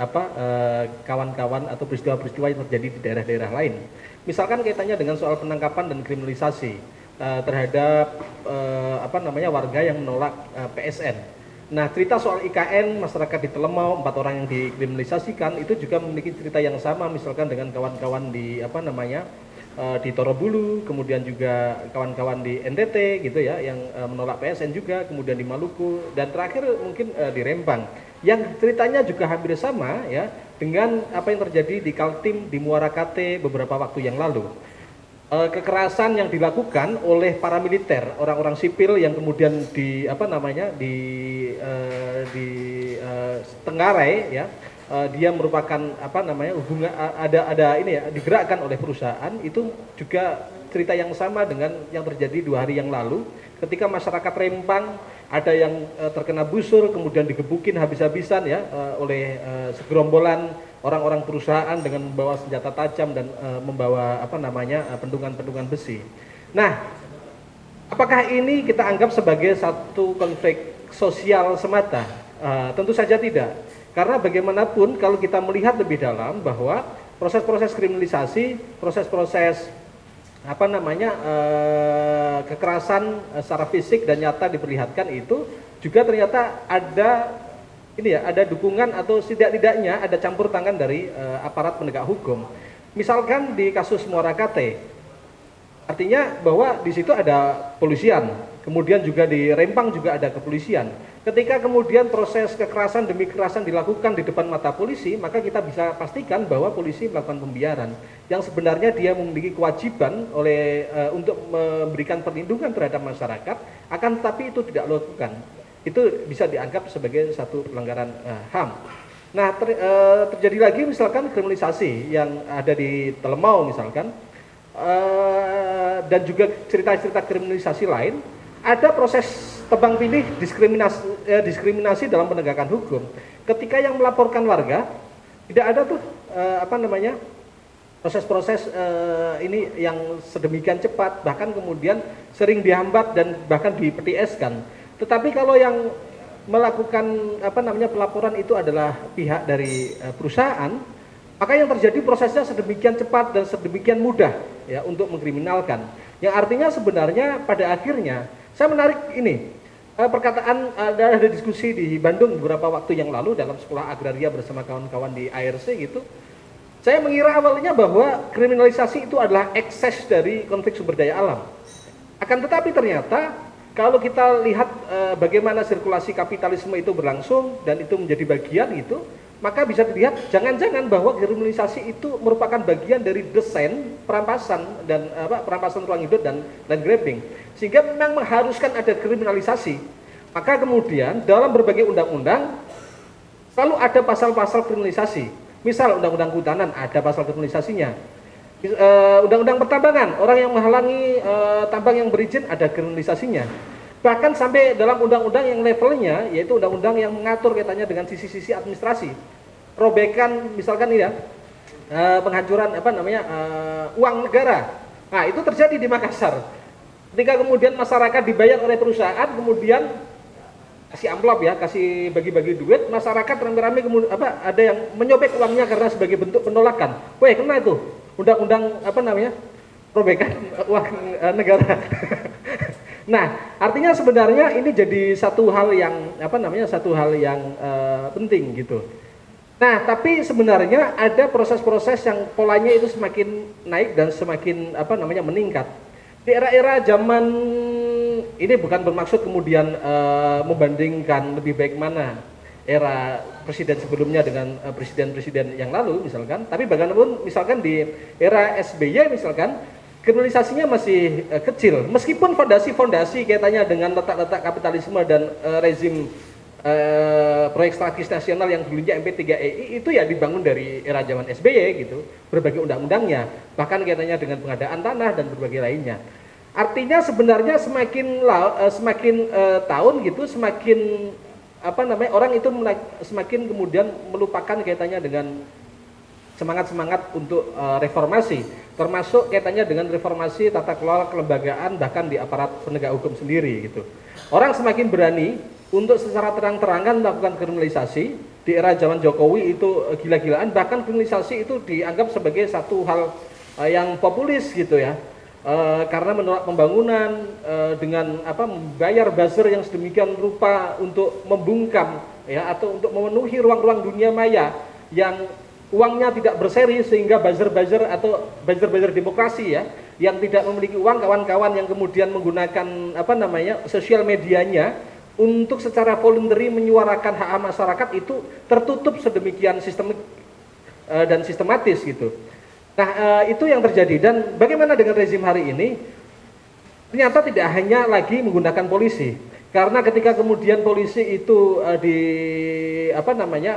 kawan-kawan atau peristiwa-peristiwa yang terjadi di daerah-daerah lain. Misalkan kaitannya dengan soal penangkapan dan kriminalisasi terhadap warga yang menolak PSN. Nah, cerita soal IKN, masyarakat di Telemau, 4 orang yang dikriminalisasikan itu juga memiliki cerita yang sama, misalkan dengan kawan-kawan di di Torobulu, kemudian juga kawan-kawan di NTT gitu ya yang menolak PSN juga, kemudian di Maluku, dan terakhir mungkin di Rembang yang ceritanya juga hampir sama ya dengan apa yang terjadi di Kaltim di Muara Kate beberapa waktu yang lalu. Kekerasan yang dilakukan oleh para militer, orang-orang sipil yang kemudian Tenggarai ya. Dia merupakan hubungan digerakkan oleh perusahaan. Itu juga cerita yang sama dengan yang terjadi 2 hari yang lalu ketika masyarakat Rembang ada yang terkena busur kemudian digebukin habis-habisan ya oleh segerombolan orang-orang perusahaan dengan membawa senjata tajam dan membawa pendungan-pendungan besi. Nah, apakah ini kita anggap sebagai satu konflik sosial semata? Tentu saja tidak. Karena bagaimanapun kalau kita melihat lebih dalam bahwa proses-proses kriminalisasi, proses-proses kekerasan secara fisik dan nyata diperlihatkan itu juga ternyata ada ada dukungan atau tidak-tidaknya ada campur tangan dari aparat penegak hukum. Misalkan di kasus Muara Kate, artinya bahwa di situ ada polisian, kemudian juga di Rempang juga ada kepolisian. Ketika kemudian proses kekerasan demi kekerasan dilakukan di depan mata polisi, maka kita bisa pastikan bahwa polisi melakukan pembiaran yang sebenarnya dia memiliki kewajiban untuk memberikan perlindungan terhadap masyarakat, akan tetapi itu tidak dilakukan. Itu bisa dianggap sebagai satu pelanggaran HAM. Nah, terjadi lagi misalkan kriminalisasi yang ada di Telemau misalkan, dan juga cerita-cerita kriminalisasi lain, ada proses tebang pilih diskriminasi dalam penegakan hukum. Ketika yang melaporkan warga tidak ada tuh proses-proses ini yang sedemikian cepat, bahkan kemudian sering dihambat dan bahkan di-PTS-kan. Tetapi kalau yang melakukan pelaporan itu adalah pihak dari perusahaan, maka yang terjadi prosesnya sedemikian cepat dan sedemikian mudah ya untuk mengkriminalkan. Yang artinya sebenarnya pada akhirnya saya menarik ini perkataan ada diskusi di Bandung beberapa waktu yang lalu dalam sekolah agraria bersama kawan-kawan di ARC gitu. Saya mengira awalnya bahwa kriminalisasi itu adalah ekses dari konflik sumber daya alam. Akan tetapi ternyata kalau kita lihat bagaimana sirkulasi kapitalisme itu berlangsung dan itu menjadi bagian itu, maka bisa dilihat jangan-jangan bahwa kriminalisasi itu merupakan bagian dari desain perampasan dan perampasan ruang hidup dan land grabbing, sehingga memang mengharuskan ada kriminalisasi. Maka kemudian dalam berbagai undang-undang selalu ada pasal-pasal kriminalisasi. Misal undang-undang kehutanan ada pasal kriminalisasinya. Undang-undang pertambangan, orang yang menghalangi tambang yang berizin ada kriminalisasinya. Bahkan sampai dalam undang-undang yang levelnya, yaitu undang-undang yang mengatur kaitannya dengan sisi-sisi administrasi, robekan misalkan ini ya, penghancuran uang negara. Nah itu terjadi di Makassar. Ketika kemudian masyarakat dibayar oleh perusahaan, kemudian kasih amplop ya, kasih bagi-bagi duit, masyarakat rame-rame kemudian ada yang menyobek uangnya karena sebagai bentuk penolakan. Weh, kena itu undang-undang robekan uang negara. Nah, artinya sebenarnya ini jadi satu hal yang penting gitu. Nah, tapi sebenarnya ada proses-proses yang polanya itu semakin naik dan semakin meningkat. Di era-era zaman ini bukan bermaksud kemudian membandingkan lebih baik mana era presiden sebelumnya dengan presiden-presiden yang lalu misalkan, tapi bagaimanapun misalkan di era SBY misalkan kriminalisasinya masih kecil, meskipun fondasi-fondasi kaitannya dengan letak-letak kapitalisme dan rezim proyek strategis nasional yang dulunya MP3EI itu ya dibangun dari era zaman SBY gitu, berbagai undang-undangnya, bahkan kaitannya dengan pengadaan tanah dan berbagai lainnya. Artinya sebenarnya semakin tahun gitu, semakin orang itu semakin kemudian melupakan kaitannya dengan semangat-semangat untuk reformasi, termasuk kaitannya dengan reformasi tata kelola kelembagaan bahkan di aparat penegak hukum sendiri gitu. Orang semakin berani untuk secara terang-terangan melakukan kriminalisasi. Di era zaman Jokowi itu gila-gilaan, bahkan kriminalisasi itu dianggap sebagai satu hal yang populis gitu ya. Karena menolak pembangunan dengan membayar buzzer yang sedemikian rupa untuk membungkam ya, atau untuk memenuhi ruang-ruang dunia maya yang uangnya tidak berseri, sehingga buzzer-buzzer atau buzzer-buzzer demokrasi ya yang tidak memiliki uang, kawan-kawan yang kemudian menggunakan sosial medianya untuk secara voluntary menyuarakan hak masyarakat itu tertutup sedemikian sistemik dan sistematis gitu. Nah, itu yang terjadi. Dan bagaimana dengan rezim hari ini? Ternyata tidak hanya lagi menggunakan polisi. Karena ketika kemudian polisi itu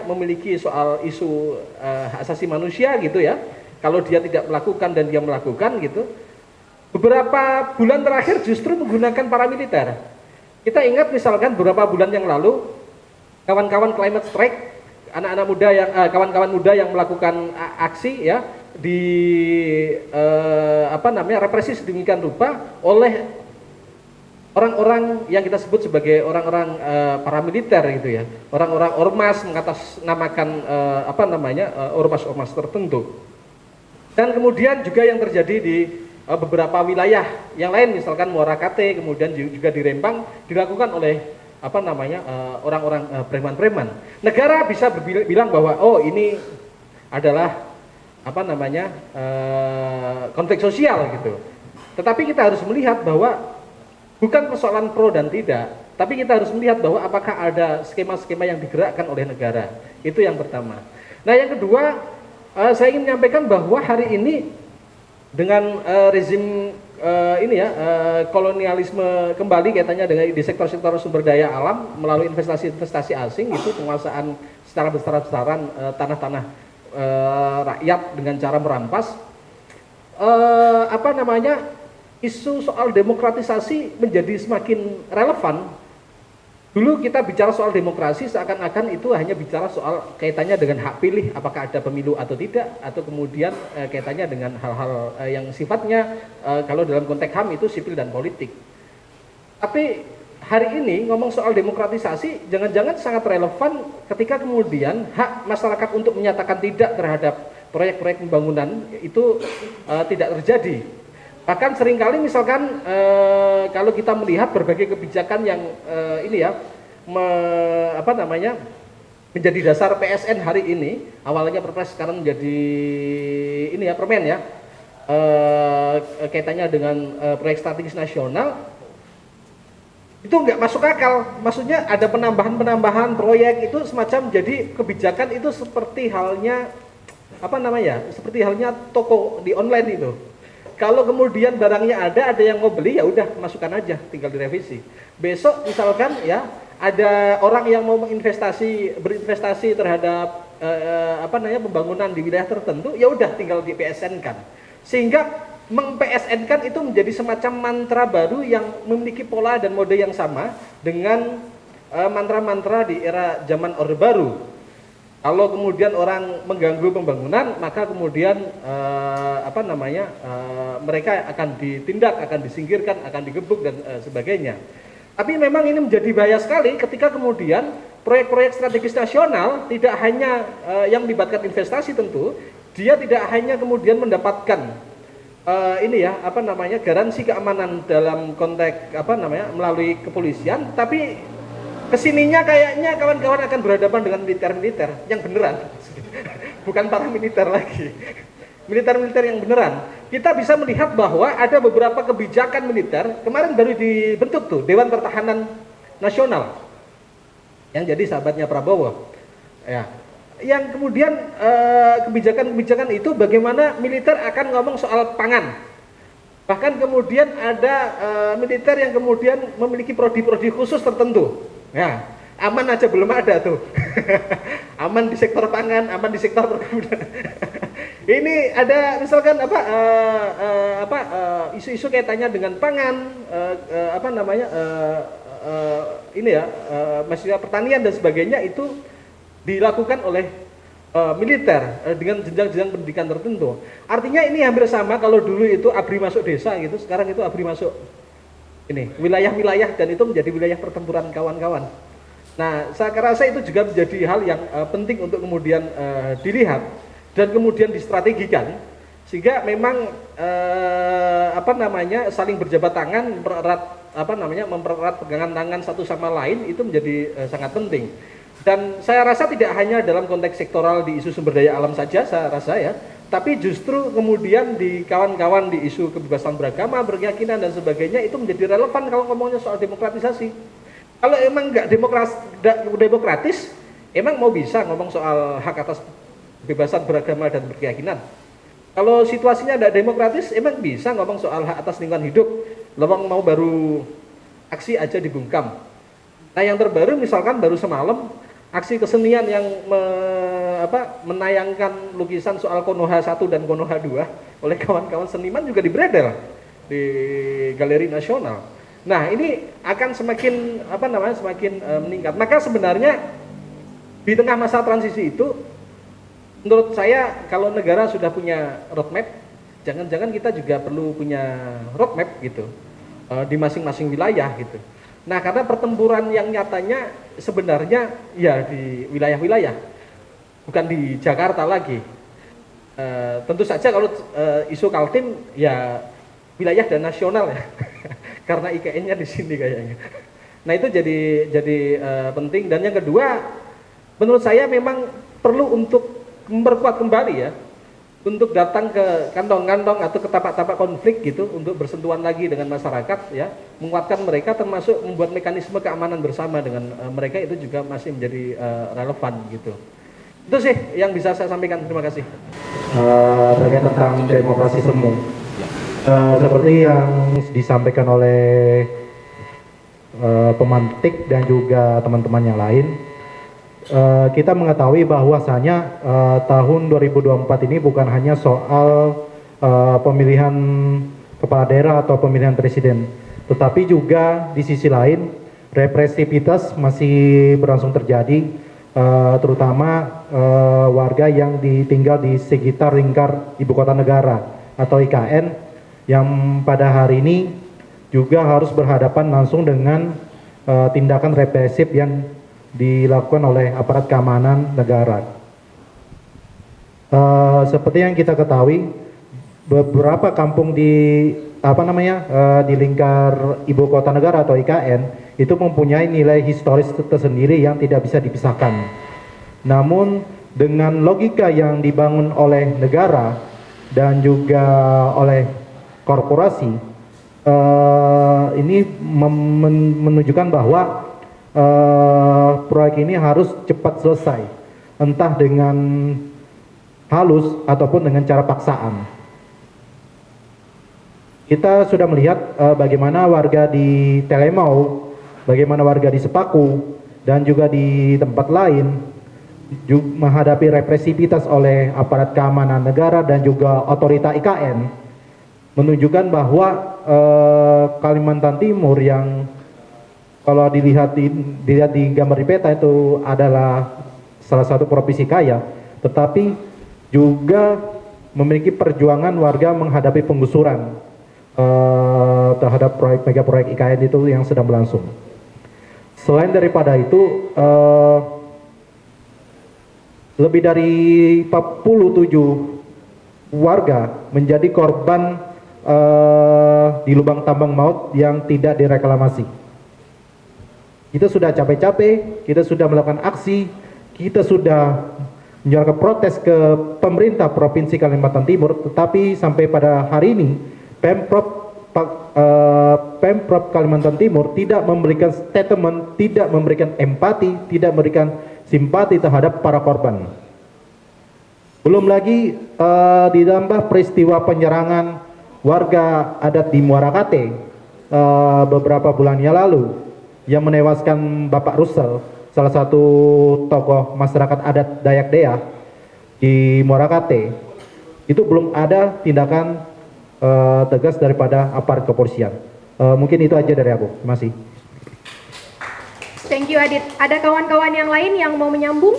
memiliki soal isu hak asasi manusia gitu ya. Kalau dia tidak melakukan dan dia melakukan gitu. Beberapa bulan terakhir justru menggunakan paramiliter. Kita ingat misalkan beberapa bulan yang lalu kawan-kawan climate strike, anak-anak muda yang kawan-kawan muda yang melakukan aksi ya di represi sedemikian rupa oleh orang-orang yang kita sebut sebagai orang-orang paramiliter gitu ya, orang-orang ormas mengatasnamakan ormas-ormas tertentu. Dan kemudian juga yang terjadi di beberapa wilayah yang lain, misalkan Muara Kate, kemudian juga di Rembang dilakukan oleh orang-orang preman-preman. Negara bisa bilang bahwa oh ini adalah konflik sosial gitu. Tetapi kita harus melihat bahwa bukan persoalan pro dan tidak, tapi kita harus melihat bahwa apakah ada skema-skema yang digerakkan oleh negara. Itu yang pertama. Nah, yang kedua, saya ingin menyampaikan bahwa hari ini dengan rezim kolonialisme kembali kaitannya dengan di sektor-sektor sumber daya alam melalui investasi-investasi asing, itu penguasaan secara besar-besaran tanah-tanah rakyat dengan cara merampas, isu soal demokratisasi menjadi semakin relevan. Dulu kita bicara soal demokrasi seakan-akan itu hanya bicara soal kaitannya dengan hak pilih, apakah ada pemilu atau tidak, atau kemudian kaitannya dengan hal-hal yang sifatnya kalau dalam konteks HAM itu sipil dan politik. Tapi hari ini ngomong soal demokratisasi jangan-jangan sangat relevan ketika kemudian hak masyarakat untuk menyatakan tidak terhadap proyek-proyek pembangunan itu tidak terjadi. Bahkan seringkali misalkan kalau kita melihat berbagai kebijakan yang menjadi dasar PSN hari ini, awalnya Perpres sekarang menjadi permen ya, kaitannya dengan proyek strategis nasional, itu nggak masuk akal. Maksudnya ada penambahan proyek itu semacam jadi kebijakan itu seperti halnya toko di online itu. Kalau kemudian barangnya ada yang mau beli, ya udah masukkan aja, tinggal direvisi. Besok misalkan ya ada orang yang mau berinvestasi terhadap pembangunan di wilayah tertentu, ya udah tinggal di PSN-kan. Sehingga meng-PSN-kan itu menjadi semacam mantra baru yang memiliki pola dan mode yang sama dengan mantra-mantra di era zaman Orde Baru. Kalau kemudian orang mengganggu pembangunan, maka kemudian mereka akan ditindak, akan disingkirkan, akan digebuk dan sebagainya. Tapi memang ini menjadi bahaya sekali ketika kemudian proyek-proyek strategis nasional tidak hanya yang melibatkan investasi tentu, dia tidak hanya kemudian mendapatkan garansi keamanan dalam konteks melalui kepolisian, tapi kesininya kayaknya kawan-kawan akan berhadapan dengan militer-militer yang beneran, bukan paramiliter lagi, militer-militer yang beneran. Kita bisa melihat bahwa ada beberapa kebijakan militer, kemarin baru dibentuk tuh Dewan Pertahanan Nasional, yang jadi sahabatnya Prabowo, ya. Yang kemudian kebijakan-kebijakan itu bagaimana militer akan ngomong soal pangan. Bahkan kemudian ada militer yang kemudian memiliki prodi-prodi khusus tertentu. Ya, aman aja belum ada tuh. Aman di sektor pangan, aman di sektor perkebunan. Ini ada misalkan isu-isu kaitannya dengan pangan, masalah pertanian dan sebagainya itu dilakukan oleh militer dengan jenjang-jenjang pendidikan tertentu. Artinya ini hampir sama kalau dulu itu ABRI masuk desa gitu, sekarang itu ABRI masuk wilayah-wilayah dan itu menjadi wilayah pertempuran kawan-kawan. Nah, saya rasa itu juga menjadi hal yang penting untuk kemudian dilihat dan kemudian distrategikan sehingga memang saling berjabat tangan, mempererat pegangan tangan satu sama lain itu menjadi sangat penting. Dan saya rasa tidak hanya dalam konteks sektoral di isu sumber daya alam saja, saya rasa ya, tapi justru kemudian di kawan-kawan di isu kebebasan beragama, berkeyakinan dan sebagainya itu menjadi relevan kalau ngomongnya soal demokratisasi. Kalau emang nggak demokratis, emang mau bisa ngomong soal hak atas kebebasan beragama dan berkeyakinan? Kalau situasinya tidak demokratis, emang bisa ngomong soal hak atas lingkungan hidup? Lawang mau baru aksi aja dibungkam. Nah, yang terbaru misalkan baru semalam aksi kesenian yang menayangkan lukisan soal Konoha 1 dan Konoha 2 oleh kawan-kawan seniman juga dibredel di Galeri Nasional. Nah, ini akan semakin meningkat. Maka sebenarnya di tengah masa transisi itu menurut saya kalau negara sudah punya roadmap, jangan-jangan kita juga perlu punya roadmap gitu. di masing-masing wilayah gitu. Nah, karena pertempuran yang nyatanya sebenarnya ya di wilayah-wilayah, bukan di Jakarta lagi. Tentu saja kalau isu Kaltim ya wilayah dan nasional ya, karena IKN-nya di sini kayaknya. Nah, itu jadi penting. Dan yang kedua, menurut saya memang perlu untuk memperkuat kembali ya, untuk datang ke kantong-kantong atau ke tapak-tapak konflik gitu, untuk bersentuhan lagi dengan masyarakat ya, menguatkan mereka, termasuk membuat mekanisme keamanan bersama dengan mereka, itu juga masih menjadi relevan gitu. Itu sih yang bisa saya sampaikan. Terima kasih. Terkait tentang demokrasi semu, seperti yang disampaikan oleh pemantik dan juga teman-teman yang lain, kita mengetahui bahwasanya tahun 2024 ini bukan hanya soal pemilihan kepala daerah atau pemilihan presiden, tetapi juga di sisi lain represivitas masih berlangsung terjadi, terutama warga yang tinggal di sekitar lingkar ibu kota negara atau IKN, yang pada hari ini juga harus berhadapan langsung dengan tindakan represif yang dilakukan oleh aparat keamanan negara. Seperti yang kita ketahui, beberapa kampung di di lingkar ibu kota negara atau IKN itu mempunyai nilai historis tersendiri yang tidak bisa dipisahkan. Namun dengan logika yang dibangun oleh negara dan juga oleh korporasi, ini menunjukkan bahwa proyek ini harus cepat selesai, entah dengan halus ataupun dengan cara paksaan. Kita sudah melihat bagaimana warga di Telemau, bagaimana warga di Sepaku, dan juga di tempat lain menghadapi represivitas oleh aparat keamanan negara dan juga otorita IKN, menunjukkan bahwa Kalimantan Timur yang kalau dilihat di gambar di peta itu adalah salah satu provinsi kaya, tetapi juga memiliki perjuangan warga menghadapi penggusuran terhadap mega proyek IKN itu yang sedang berlangsung. Selain daripada itu, lebih dari 47 warga menjadi korban di lubang tambang maut yang tidak direklamasi. Kita sudah capek-capek, kita sudah melakukan aksi, kita sudah menyuarakan protes ke pemerintah Provinsi Kalimantan Timur, tetapi sampai pada hari ini Pemprov Kalimantan Timur tidak memberikan statement, tidak memberikan empati, tidak memberikan simpati terhadap para korban. Belum lagi ditambah peristiwa penyerangan warga adat di Muarakate beberapa bulan yang lalu yang menewaskan Bapak Rusel, salah satu tokoh masyarakat adat Dayak Dea di Muarakate. Itu belum ada tindakan tegas daripada aparat kepolisian. Mungkin itu aja dari aku. Terima kasih. Thank you Adit. Ada kawan-kawan yang lain yang mau menyambung?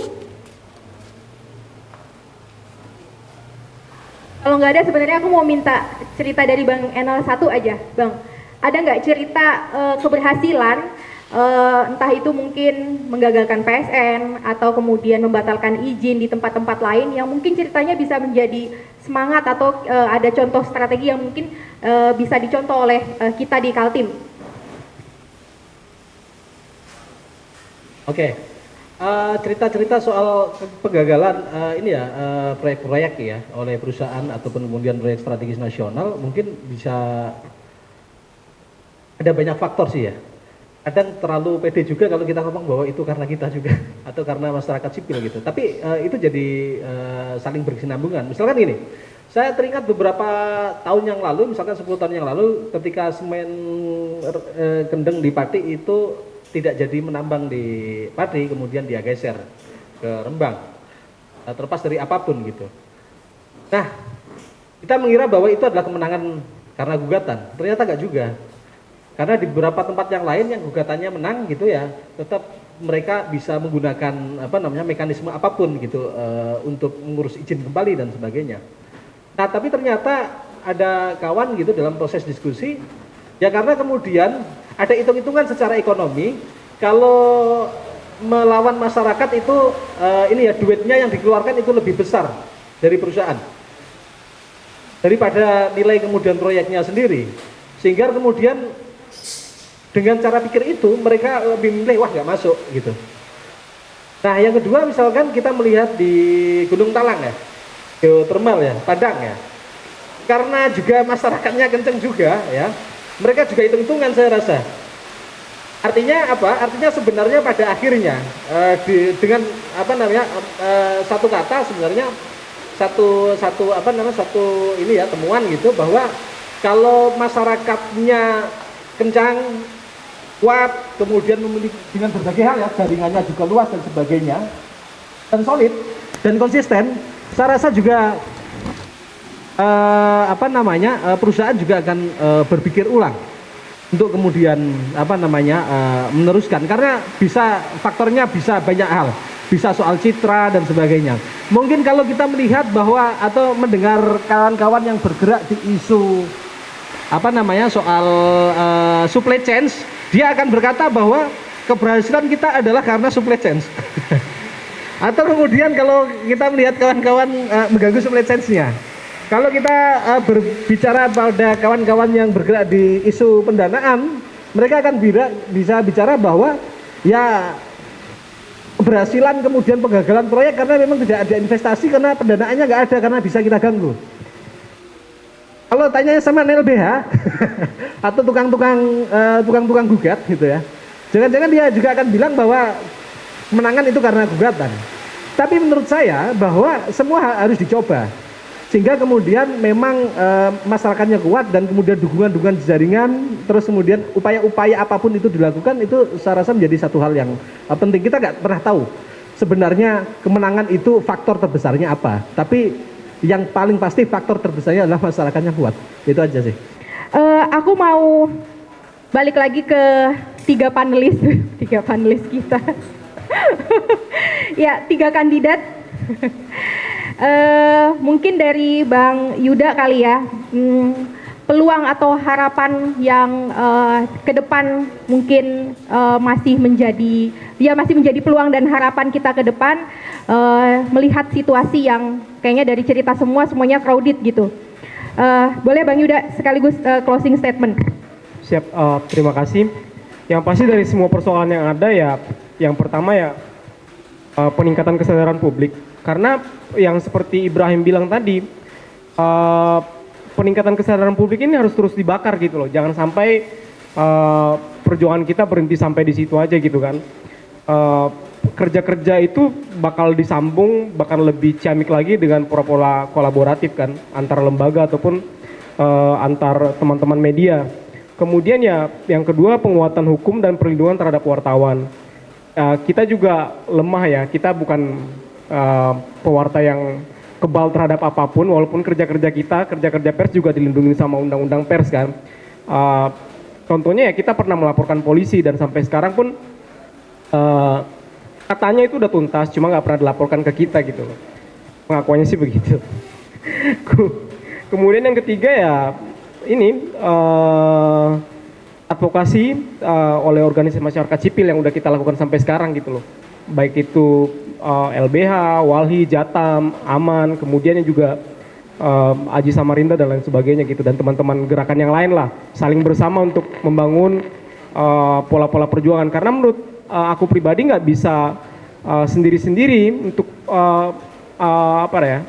Kalau nggak ada, sebenarnya aku mau minta cerita dari Bang Enal satu aja, Bang. Ada nggak cerita keberhasilan, entah itu mungkin menggagalkan PSN atau kemudian membatalkan izin di tempat-tempat lain yang mungkin ceritanya bisa menjadi semangat atau ada contoh strategi yang mungkin bisa dicontoh oleh kita di Kaltim? Oke. Cerita-cerita soal kegagalan proyek-proyek ya oleh perusahaan ataupun kemudian proyek strategis nasional, mungkin bisa ada banyak faktor sih ya. Kadang terlalu pede juga kalau kita ngomong bahwa itu karena kita juga atau karena masyarakat sipil gitu. Tapi itu jadi saling berkesinambungan. Misalkan gini, saya teringat beberapa tahun yang lalu, misalkan 10 tahun yang lalu, ketika semen Kendeng di Pati itu tidak jadi menambang di Pati, kemudian dia geser ke Rembang, terlepas dari apapun gitu. Nah, kita mengira bahwa itu adalah kemenangan karena gugatan, ternyata nggak juga. Karena di beberapa tempat yang lain yang gugatannya menang gitu ya, tetap mereka bisa menggunakan mekanisme apapun gitu untuk mengurus izin kembali dan sebagainya. Nah, tapi ternyata ada kawan gitu dalam proses diskusi Ya karena kemudian ada hitung-hitungan secara ekonomi, kalau melawan masyarakat itu ini ya duitnya yang dikeluarkan itu lebih besar dari perusahaan daripada nilai kemudian proyeknya sendiri, sehingga kemudian dengan cara pikir itu mereka lebih milih wah nggak masuk gitu. Nah yang kedua misalkan kita melihat di Gunung Talang ya, geothermal ya, Padang ya, karena juga masyarakatnya kenceng juga ya, mereka juga hitung-hitungan saya rasa. Artinya apa? Artinya sebenarnya pada akhirnya dengan apa namanya satu kata sebenarnya satu ini ya temuan gitu, bahwa kalau masyarakatnya kencang, kuat, kemudian memiliki dengan berbagai hal ya, jaringannya juga luas dan sebagainya, dan solid dan konsisten, saya rasa juga perusahaan juga akan berpikir ulang untuk kemudian meneruskan, karena faktornya bisa banyak hal, bisa soal citra dan sebagainya. Mungkin kalau kita melihat bahwa atau mendengar kawan-kawan yang bergerak di isu soal supply chain, dia akan berkata bahwa keberhasilan kita adalah karena supply chain. Atau kemudian kalau kita melihat kawan-kawan mengganggu supply chain-nya, kalau kita berbicara pada kawan-kawan yang bergerak di isu pendanaan, mereka akan bisa bicara bahwa ya keberhasilan kemudian penggagalan proyek karena memang tidak ada investasi, karena pendanaannya nggak ada, karena bisa kita ganggu. Kalau tanya sama LBH atau tukang-tukang gugat gitu ya, jangan-jangan dia juga akan bilang bahwa kemenangan itu karena gugatan. Tapi menurut saya bahwa semua harus dicoba, sehingga kemudian memang masyarakatnya kuat dan kemudian dukungan jaringan, terus kemudian upaya-upaya apapun itu dilakukan, itu saya rasa menjadi satu hal yang penting. Kita nggak pernah tahu sebenarnya kemenangan itu faktor terbesarnya apa, tapi yang paling pasti faktor terbesarnya adalah masyarakatnya kuat. Itu aja sih. Aku mau balik lagi ke tiga panelis kita. Ya, 3 kandidat. Mungkin dari Bang Yuda kali ya, peluang atau harapan yang ke depan mungkin masih menjadi peluang dan harapan kita ke depan, melihat situasi yang kayaknya dari cerita semuanya crowded gitu. Boleh Bang Yuda sekaligus closing statement. Siap, terima kasih. Yang pasti dari semua persoalan yang ada ya, yang pertama ya peningkatan kesadaran publik. Karena yang seperti Ibrahim bilang tadi, peningkatan kesadaran publik ini harus terus dibakar gitu loh. Jangan sampai perjuangan kita berhenti sampai di situ aja gitu kan. Kerja-kerja itu bakal disambung, bahkan lebih ciamik lagi dengan pola-pola kolaboratif kan, antar lembaga ataupun antar teman-teman media. Kemudian ya yang kedua, penguatan hukum dan perlindungan terhadap wartawan. Kita juga lemah ya, kita bukan pewarta yang kebal terhadap apapun, walaupun kerja-kerja pers juga dilindungi sama undang-undang pers kan. Contohnya ya kita pernah melaporkan polisi dan sampai sekarang pun katanya itu udah tuntas, cuma nggak pernah dilaporkan ke kita gitu loh. Pengakuannya sih begitu. Kemudian yang ketiga ya ini advokasi oleh organisasi masyarakat sipil yang udah kita lakukan sampai sekarang gitu loh. Baik itu LBH, Walhi, Jatam, Aman, kemudian juga Aji Samarinda dan lain sebagainya gitu, dan teman-teman gerakan yang lain lah, saling bersama untuk membangun pola-pola perjuangan. Karena menurut aku pribadi nggak bisa sendiri-sendiri untuk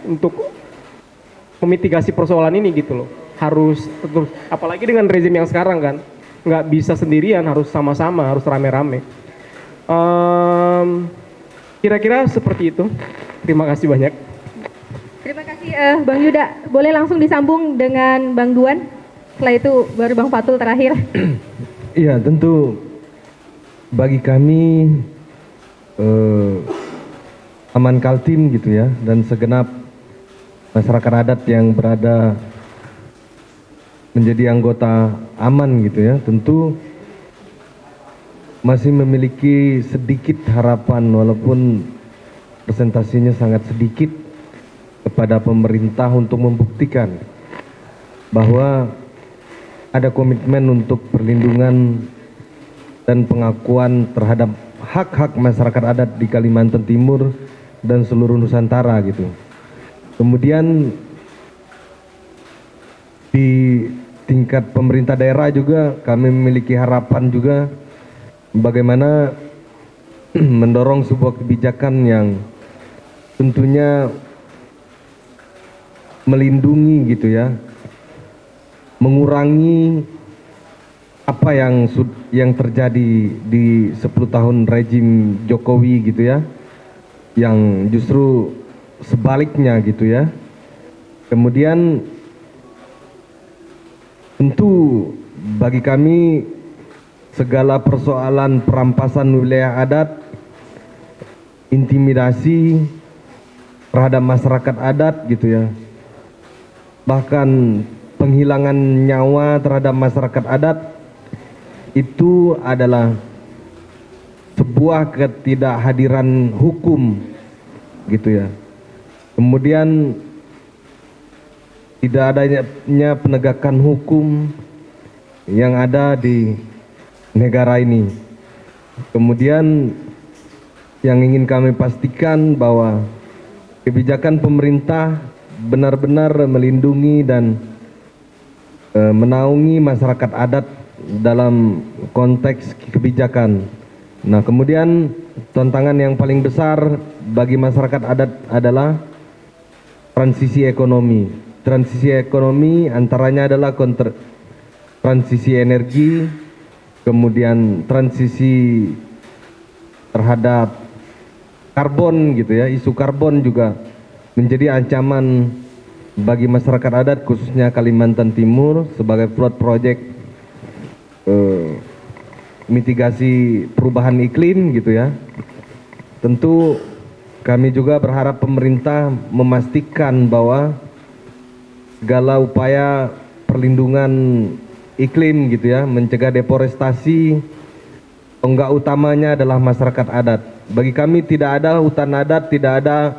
untuk memitigasi persoalan ini gitu loh. Harus terus, apalagi dengan rezim yang sekarang kan, nggak bisa sendirian, harus sama-sama, harus rame-rame. Kira-kira seperti itu. Terima kasih banyak. Terima kasih Bang Yuda. Boleh langsung disambung dengan Bang Duan. Setelah itu baru Bang Fatul terakhir. Iya, tentu bagi kami Aman Kaltim gitu ya, dan segenap masyarakat adat yang berada menjadi anggota Aman gitu ya, tentu masih memiliki sedikit harapan walaupun presentasinya sangat sedikit kepada pemerintah untuk membuktikan bahwa ada komitmen untuk perlindungan dan pengakuan terhadap hak-hak masyarakat adat di Kalimantan Timur dan seluruh Nusantara gitu. Kemudian di tingkat pemerintah daerah juga kami memiliki harapan juga bagaimana mendorong sebuah kebijakan yang tentunya melindungi gitu ya, mengurangi apa yang terjadi di 10 tahun rejim Jokowi gitu ya, yang justru sebaliknya gitu ya. Kemudian tentu bagi kami segala persoalan perampasan wilayah adat, intimidasi terhadap masyarakat adat gitu ya, bahkan penghilangan nyawa terhadap masyarakat adat itu adalah sebuah ketidakhadiran hukum gitu ya. Kemudian tidak adanya penegakan hukum yang ada di negara ini. Kemudian yang ingin kami pastikan bahwa kebijakan pemerintah benar-benar melindungi dan menaungi masyarakat adat dalam konteks kebijakan. Nah, kemudian tantangan yang paling besar bagi masyarakat adat adalah transisi ekonomi. Transisi ekonomi antaranya adalah transisi energi, kemudian transisi terhadap karbon gitu ya. Isu karbon juga menjadi ancaman bagi masyarakat adat khususnya Kalimantan Timur sebagai pilot project mitigasi perubahan iklim gitu ya. Tentu kami juga berharap pemerintah memastikan bahwa segala upaya perlindungan iklim gitu ya, mencegah deforestasi, tonggak utamanya adalah masyarakat adat. Bagi kami tidak ada hutan adat, tidak ada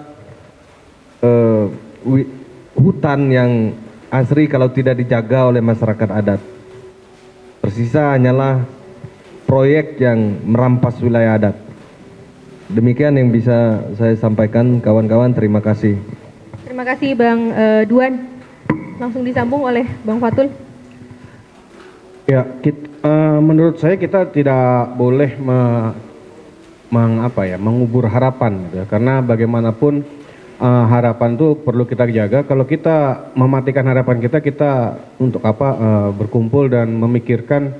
hutan yang asri kalau tidak dijaga oleh masyarakat adat. Tersisa hanyalah proyek yang merampas wilayah adat. Demikian yang bisa saya sampaikan kawan-kawan, terima kasih. Terima kasih Bang Duan. Langsung disambung oleh Bang Fatul. Ya, menurut saya kita tidak boleh mengubur harapan gitu ya. Karena bagaimanapun harapan itu perlu kita jaga. Kalau kita mematikan harapan kita untuk apa berkumpul dan memikirkan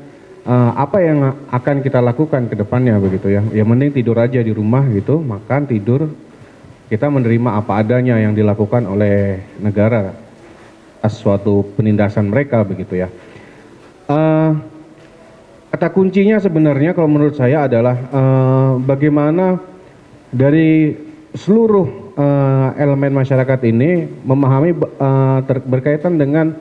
apa yang akan kita lakukan ke depannya begitu ya. Ya mending tidur aja di rumah gitu, makan, tidur. Kita menerima apa adanya yang dilakukan oleh negara atas suatu penindasan mereka begitu ya. Kata kuncinya sebenarnya kalau menurut saya adalah bagaimana dari seluruh elemen masyarakat ini memahami berkaitan dengan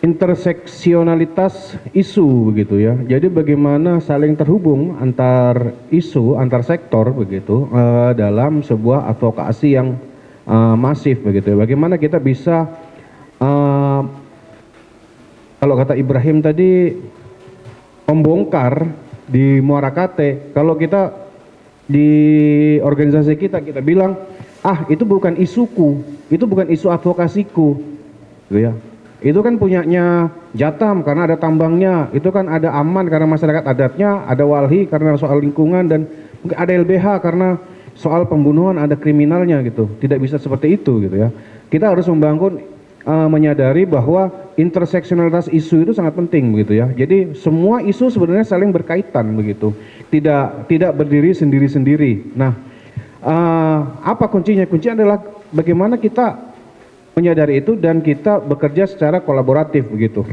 interseksionalitas isu begitu ya. Jadi bagaimana saling terhubung antar isu, antar sektor begitu dalam sebuah advokasi yang masif begitu ya. Bagaimana kita bisa kalau kata Ibrahim tadi membongkar di Muara Kate, kalau kita di organisasi kita bilang itu bukan isuku, itu bukan isu advokasiku gitu ya. Itu kan punyanya Jatam karena ada tambangnya, itu kan ada Aman karena masyarakat adatnya, ada Walhi karena soal lingkungan, dan mungkin ada LBH karena soal pembunuhan, ada kriminalnya gitu. Tidak bisa seperti itu gitu ya. Kita harus membangun menyadari bahwa interseksionalitas isu itu sangat penting begitu ya. Jadi semua isu sebenarnya saling berkaitan begitu. Tidak berdiri sendiri-sendiri. Nah, apa kuncinya? Kuncinya adalah bagaimana kita menyadari itu dan kita bekerja secara kolaboratif begitu.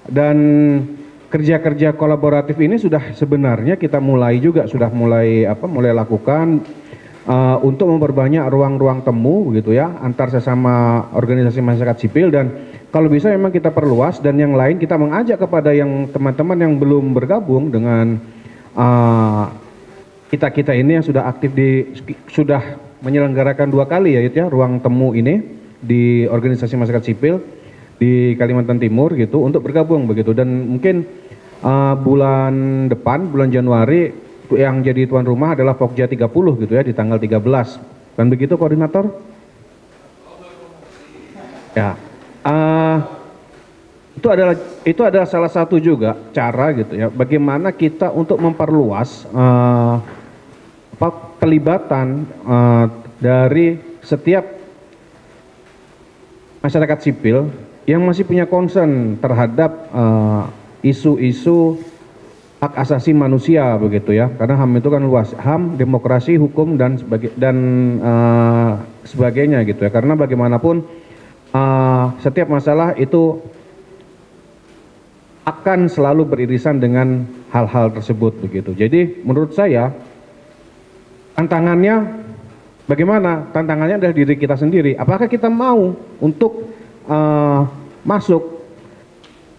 Dan kerja-kerja kolaboratif ini sudah sebenarnya kita mulai lakukan untuk memperbanyak ruang-ruang temu begitu ya antar sesama organisasi masyarakat sipil, dan kalau bisa memang kita perluas, dan yang lain kita mengajak kepada yang teman-teman yang belum bergabung dengan kita ini yang sudah aktif sudah menyelenggarakan 2 kali ya ruang temu ini di organisasi masyarakat sipil. di Kalimantan Timur gitu untuk bergabung begitu, dan mungkin bulan depan, bulan Januari, yang jadi tuan rumah adalah Pokja 30 gitu ya, di tanggal 13. Kan begitu koordinator? Ya. Itu adalah salah satu juga cara gitu ya, bagaimana kita untuk memperluas pelibatan dari setiap masyarakat sipil yang masih punya concern terhadap isu-isu hak asasi manusia begitu ya, karena HAM itu kan luas, HAM, demokrasi, hukum dan sebagainya gitu ya, karena bagaimanapun setiap masalah itu akan selalu beririsan dengan hal-hal tersebut begitu. Jadi menurut saya tantangannya bagaimana? Tantangannya adalah diri kita sendiri. Apakah kita mau untuk masuk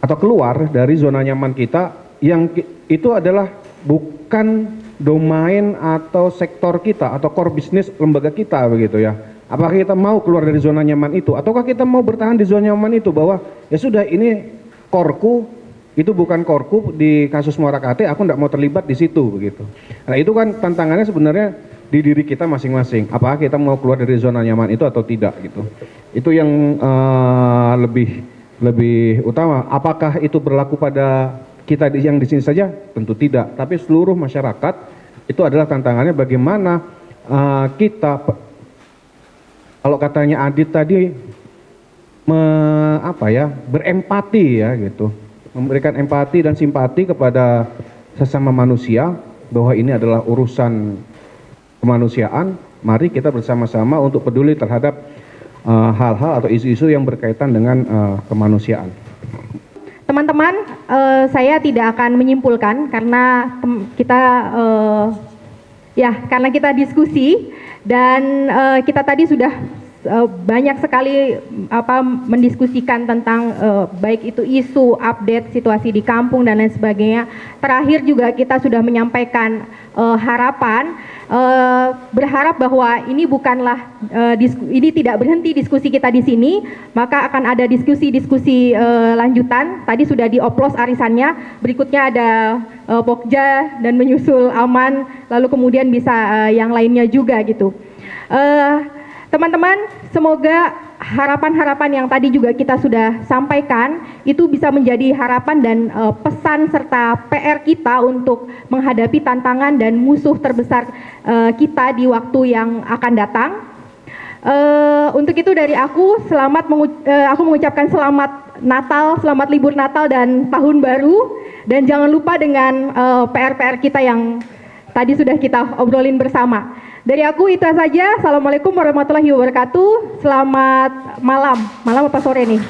atau keluar dari zona nyaman kita yang itu adalah bukan domain atau sektor kita atau core bisnis lembaga kita begitu ya. Apakah kita mau keluar dari zona nyaman itu, ataukah kita mau bertahan di zona nyaman itu, bahwa ya sudah, ini korku, itu bukan korku di kasus Muara KT, aku tidak mau terlibat di situ begitu. Nah itu kan tantangannya sebenarnya di diri kita masing-masing. Apakah kita mau keluar dari zona nyaman itu atau tidak gitu. Itu yang lebih utama. Apakah itu berlaku pada kita yang di sini saja? Tentu tidak. Tapi seluruh masyarakat itu adalah tantangannya bagaimana kita, kalau katanya Adit tadi, berempati ya gitu, memberikan empati dan simpati kepada sesama manusia, bahwa ini adalah urusan kemanusiaan. Mari kita bersama-sama untuk peduli terhadap hal-hal atau isu-isu yang berkaitan dengan kemanusiaan. Teman-teman, saya tidak akan menyimpulkan karena karena kita diskusi dan kita tadi sudah banyak sekali mendiskusikan tentang baik itu isu, update situasi di kampung dan lain sebagainya. Terakhir juga kita sudah menyampaikan harapan, berharap bahwa ini bukanlah ini tidak berhenti diskusi kita di sini, maka akan ada diskusi-diskusi lanjutan. Tadi sudah dioplos arisannya, berikutnya ada Pokja dan menyusul Aman, lalu kemudian bisa yang lainnya juga gitu. Teman-teman, semoga harapan-harapan yang tadi juga kita sudah sampaikan itu bisa menjadi harapan dan pesan serta PR kita untuk menghadapi tantangan dan musuh terbesar kita di waktu yang akan datang. Untuk itu dari aku, aku mengucapkan selamat Natal, selamat libur Natal dan Tahun Baru, dan jangan lupa dengan PR-PR kita yang tadi sudah kita obrolin bersama. Dari aku itu saja. Assalamualaikum warahmatullahi wabarakatuh. Selamat malam. Malam apa sore nih?